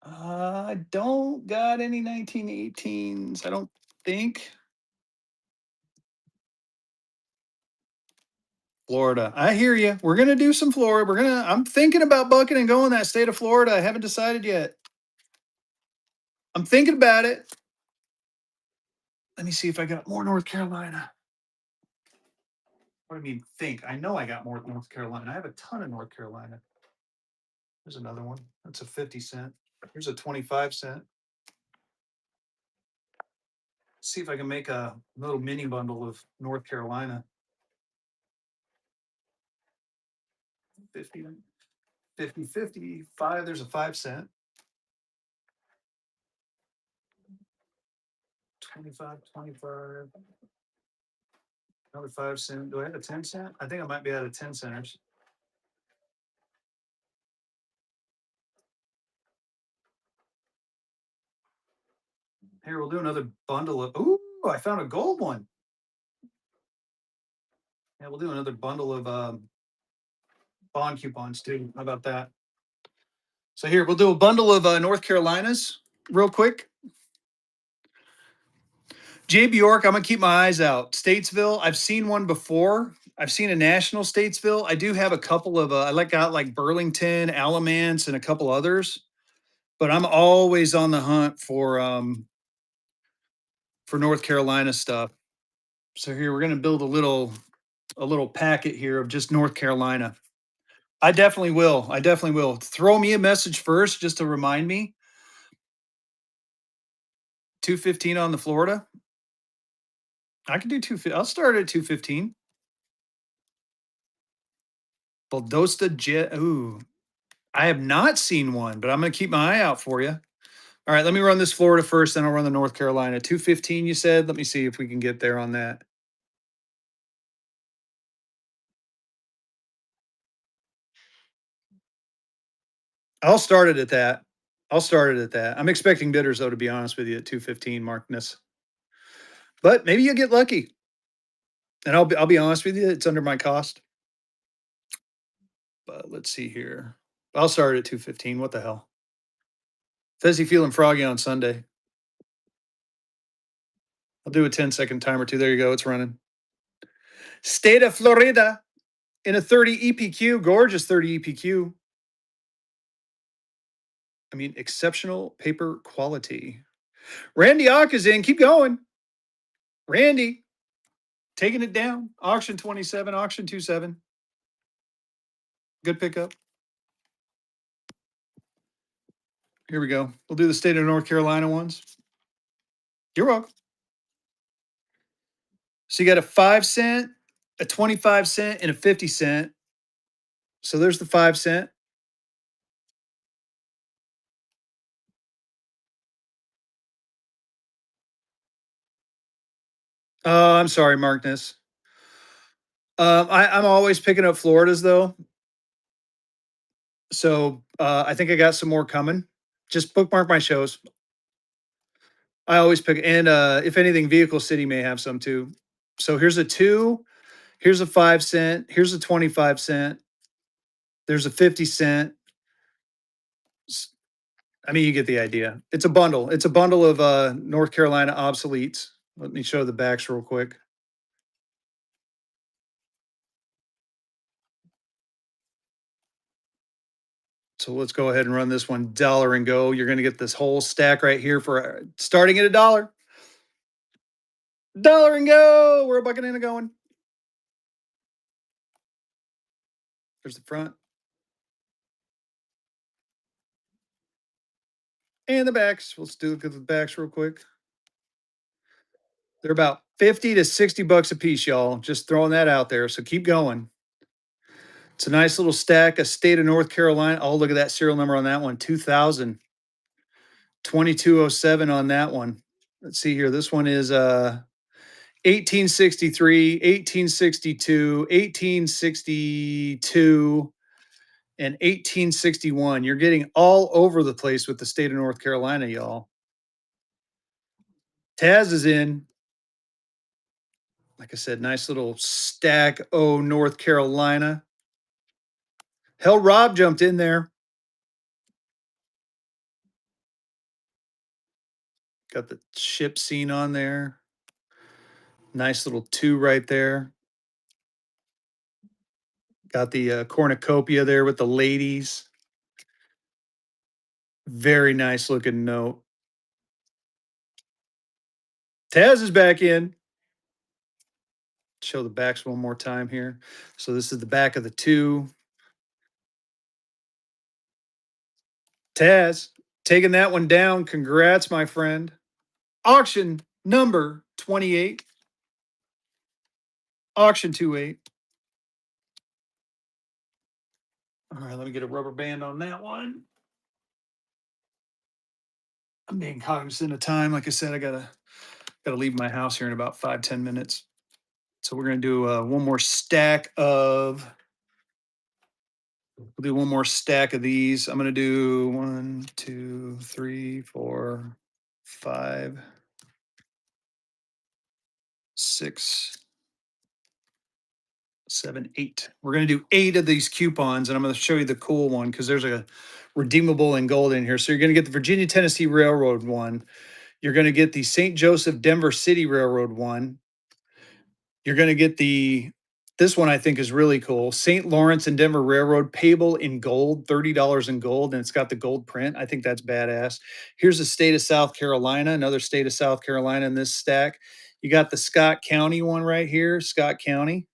I don't got any 1918s. I don't think. Florida. I hear you. We're gonna do some Florida. I'm thinking about bucking and going that state of Florida. I haven't decided yet. I'm thinking about it. Let me see if I got more North Carolina. What do you mean think? I know I got more North Carolina. I have a ton of North Carolina. There's another one. That's a 50 cent. Here's a 25 cent. See if I can make a little mini bundle of North Carolina. 50, 50, 55. There's a 5 cent. 25, 25. Another 5 cent. Do I have a 10 cent? I think I might be out of 10 centers. Here, we'll do another bundle of. Ooh, I found a gold one. Yeah, we'll do another bundle of bond coupons too. How about that? So here, we'll do a bundle of North Carolinas real quick. JB York, I'm gonna keep my eyes out. Statesville, I've seen one before. I've seen a national Statesville. I do have a couple of I got like Burlington, Alamance, and a couple others. But I'm always on the hunt for North Carolina stuff. So here we're gonna build a little packet here of just North Carolina. I definitely will. I definitely will. Throw me a message first just to remind me. 215 on the Florida. I can do 250. I'll start at 215. Valdosta Jet. Ooh, I have not seen one, but I'm going to keep my eye out for you. All right, let me run this Florida first, then I'll run the North Carolina. 215, you said? Let me see if we can get there on that. I'll start it at that. I'll start it at that. I'm expecting bidders, though, to be honest with you, at 215, Markness. But maybe you'll get lucky. And I'll be honest with you, it's under my cost. But let's see here. I'll start at 215. What the hell? Fezzy feeling froggy on Sunday. I'll do a 10-second timer too. There you go. It's running. State of Florida in a 30 EPQ. Gorgeous 30 EPQ. I mean, exceptional paper quality. Randy Ock is in. Keep going. Randy, taking it down. Auction 27, auction 27. Good pickup. Here we go. We'll do the state of North Carolina ones. You're welcome. So you got a 5 cent, a 25 cent, and a 50 cent. So there's the 5 cent. Oh, I'm sorry, Markness. I'm always picking up Floridas though. So I think I got some more coming. Just bookmark my shows. I always pick, and if anything, Vehicle City may have some too. So here's a 2, here's a 5 cent, here's a 25 cent, there's a 50 cent. I mean, you get the idea. It's a bundle. It's a bundle of North Carolina obsoletes. Let me show the backs real quick. So let's go ahead and run this one dollar and go. You're going to get this whole stack right here for starting at $1. Dollar and go. We're a bucket in a going. There's the front and the backs. Let's do the backs real quick. They're about 50 to 60 bucks a piece, y'all. Just throwing that out there. So keep going. It's a nice little stack. A state of North Carolina. Oh, look at that serial number on that one. 2000. 2207 on that one. Let's see here. This one is 1863, 1862, 1862, and 1861. You're getting all over the place with the state of North Carolina, y'all. Taz is in. Like I said, nice little stack. Oh, North Carolina. Hell, Rob jumped in there. Got the ship scene on there. Nice little 2 right there. Got the cornucopia there with the ladies. Very nice looking note. Taz is back in. Show the backs one more time here. So this is the back of the 2. Taz, taking that one down. Congrats, my friend. Auction number 28. Auction 28. All right, let me get a rubber band on that one. I'm being cognizant of time. Like I said, I got to Got to leave my house here in about 5-10 minutes. So we're gonna do one more stack of. We'll do one more stack of these. I'm gonna do 1, 2, 3, 4, 5, 6, 7, 8. We're gonna do 8 of these coupons, and I'm gonna show you the cool one because there's a redeemable in gold in here. So you're gonna get the Virginia Tennessee Railroad one. You're gonna get the St. Joseph Denver City Railroad one. You're going to get this one I think is really cool. St. Lawrence and Denver Railroad payable in gold, $30 in gold, and it's got the gold print. I think that's badass. Here's the state of South Carolina, another state of South Carolina in this stack. You got the Scott County one right here, Scott County.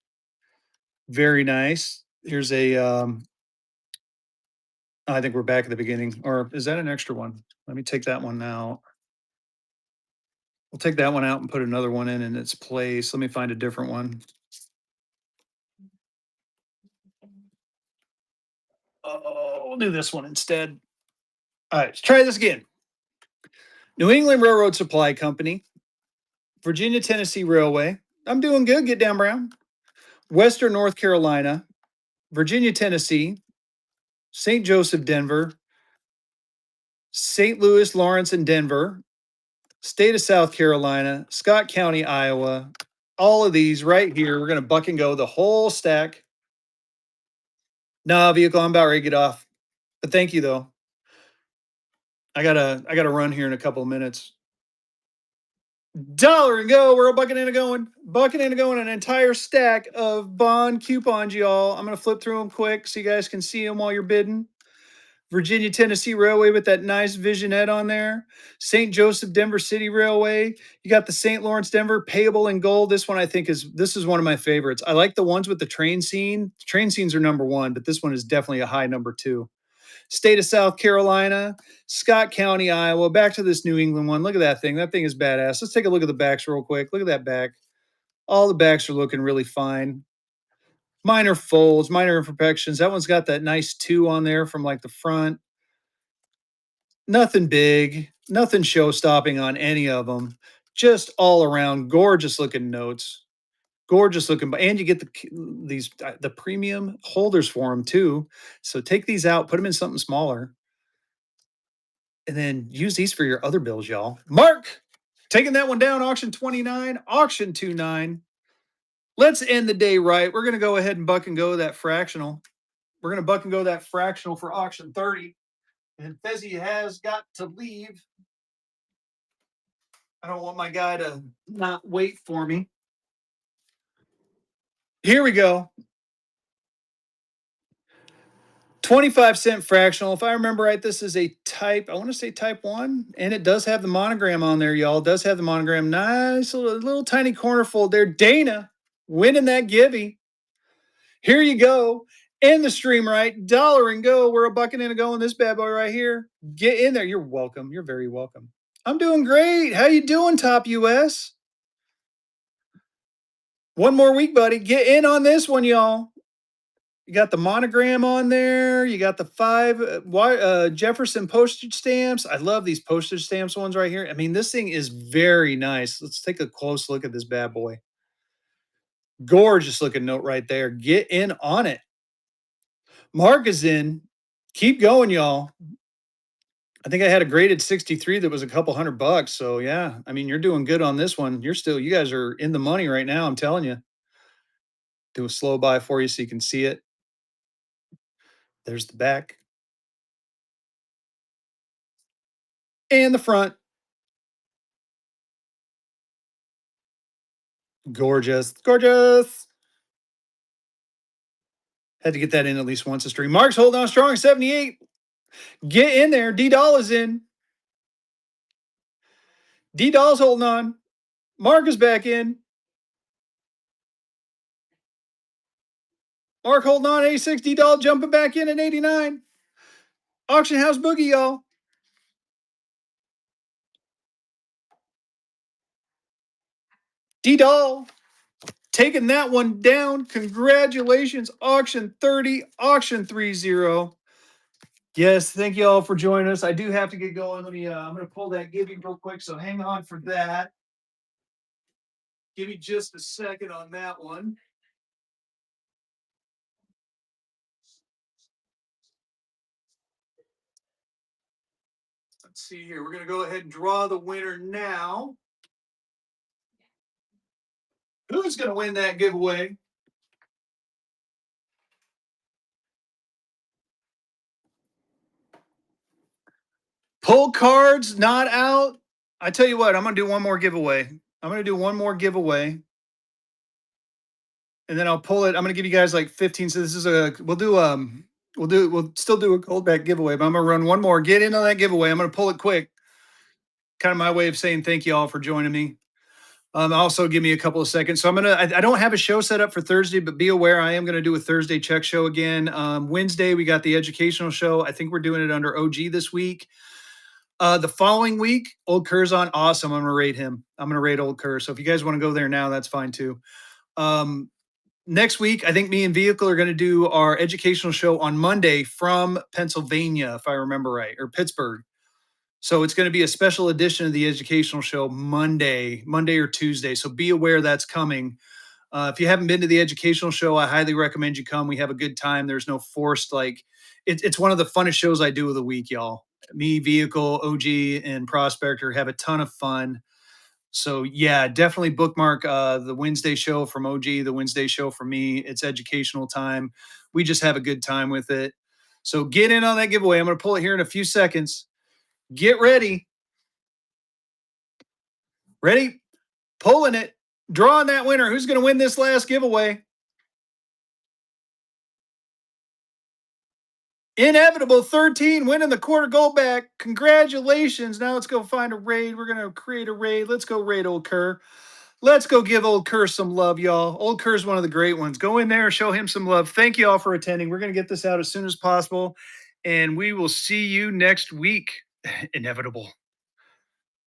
Very nice. Here's I think we're back at the beginning. Or is that an extra one? Let me take that one out. We'll take that one out and put another one in its place. Let me find a different one. Oh, we'll do this one instead. All right, let's try this again. New England Railroad Supply Company, Virginia Tennessee Railway. I'm doing good. Get down, Brown. Western North Carolina, Virginia Tennessee, St. Joseph Denver, St. Louis Lawrence and Denver, State of South Carolina, Scott County, Iowa. All of these right here. We're gonna buck and go the whole stack. Nah, vehicle. I'm about ready to get off. But thank you though. I gotta run here in a couple of minutes. Dollar and go. We're a bucket and a going. Bucket and a going. An entire stack of bond coupons, y'all. I'm going to flip through them quick so you guys can see them while you're bidding. Virginia Tennessee Railway with that nice visionette on there. St. Joseph Denver City Railway. You got the St. Lawrence Denver payable in gold. This one I think is one of my favorites. I like the ones with the train scene. Train scenes are number one, but this one is definitely a high number two. State of South Carolina, Scott County, Iowa. Back to this New England one. Look at that thing. That thing is badass. Let's take a look at the backs real quick. Look at that back. All the backs are looking really fine. Minor folds, minor imperfections. That one's got that nice 2 on there from like the front. Nothing big, nothing show stopping on any of them. Just all around gorgeous looking notes. Gorgeous looking, and you get the premium holders for them too. So take these out, put them in something smaller, and then use these for your other bills, y'all. Mark, taking that one down, auction 29, auction 29. Let's end the day right. We're going to go ahead and buck and go that fractional. We're going to buck and go that fractional for auction 30. And Fezzy has got to leave. I don't want my guy to not wait for me. Here we go. 25-cent fractional. If I remember right, this is a type, I want to say type 1. And it does have the monogram on there, y'all. It does have the monogram. Nice little tiny corner fold there. Dana winning that givey. Here you go. End the stream right. Dollar and go. We're a bucket and a go in this bad boy right here. Get in there. You're welcome. You're very welcome. I'm doing great. How you doing, Top US? One more week, buddy. Get in on this one, y'all. You got the monogram on there. You got the 5 Jefferson postage stamps. I love these postage stamps ones right here. I mean, this thing is very nice. Let's take a close look at this bad boy. Gorgeous looking note right there. Get in on it. Mark is in. Keep going, y'all. I think I had a graded 63 that was a couple $100. So yeah, I mean, you're doing good on this one. You guys are in the money right now. I'm telling you. Do a slow buy for you so you can see it. There's the back. And the front. Gorgeous. Gorgeous. Had to get that in at least once a stream. Mark's holding on strong, 78. Get in there. D-Doll is in. D-Doll's holding on. Mark is back in. Mark holding on, 86. D-Doll jumping back in at 89. Auction house boogie, y'all. D-Doll taking that one down. Congratulations. Auction 30, auction 30. Yes, thank you all for joining us. I do have to get going. I'm gonna pull that giving real quick, so hang on for that. Give me just a second on that one. Let's see here. We're going to go ahead and draw the winner now. Who's going to win that giveaway? Pull cards not out. I tell you what, I'm going to do one more giveaway. I'm going to do one more giveaway. And then I'll pull it. I'm going to give you guys like 15. So this is we'll still do a cold back giveaway, but I'm going to run one more. Get in on that giveaway. I'm going to pull it quick. Kind of my way of saying thank you all for joining me. Also give me a couple of seconds. So I don't have a show set up for Thursday, but be aware I am going to do a Thursday check show again. Wednesday, we got the educational show. I think we're doing it under OG this week. The following week, Old Kerr's on. Awesome. I'm going to rate him. I'm going to rate Old Kerr. So if you guys want to go there now, that's fine too. Next week, I think me and Vehicle are going to do our educational show on Monday from Pennsylvania, if I remember right, or Pittsburgh. So it's going to be a special edition of the educational show Monday or Tuesday. So be aware that's coming. If you haven't been to the educational show, I highly recommend you come. We have a good time. There's no forced it's one of the funnest shows I do of the week, y'all. Me, Vehicle, OG, and Prospector have a ton of fun. So yeah, definitely bookmark the Wednesday show from OG, the Wednesday show from me. It's educational time. We just have a good time with it. So get in on that giveaway. I'm going to pull it here in a few seconds. Get ready. Ready? Pulling it. Drawing that winner. Who's going to win this last giveaway? Inevitable 13 winning the quarter gold back. Congratulations. Now let's go find a raid. We're going to create a raid. Let's go raid Old Kerr. Let's go give Old Kerr some love, y'all. Old Kerr's one of the great ones. Go in there, show him some love. Thank you all for attending. We're going to get this out as soon as possible, and we will see you next week. Inevitable.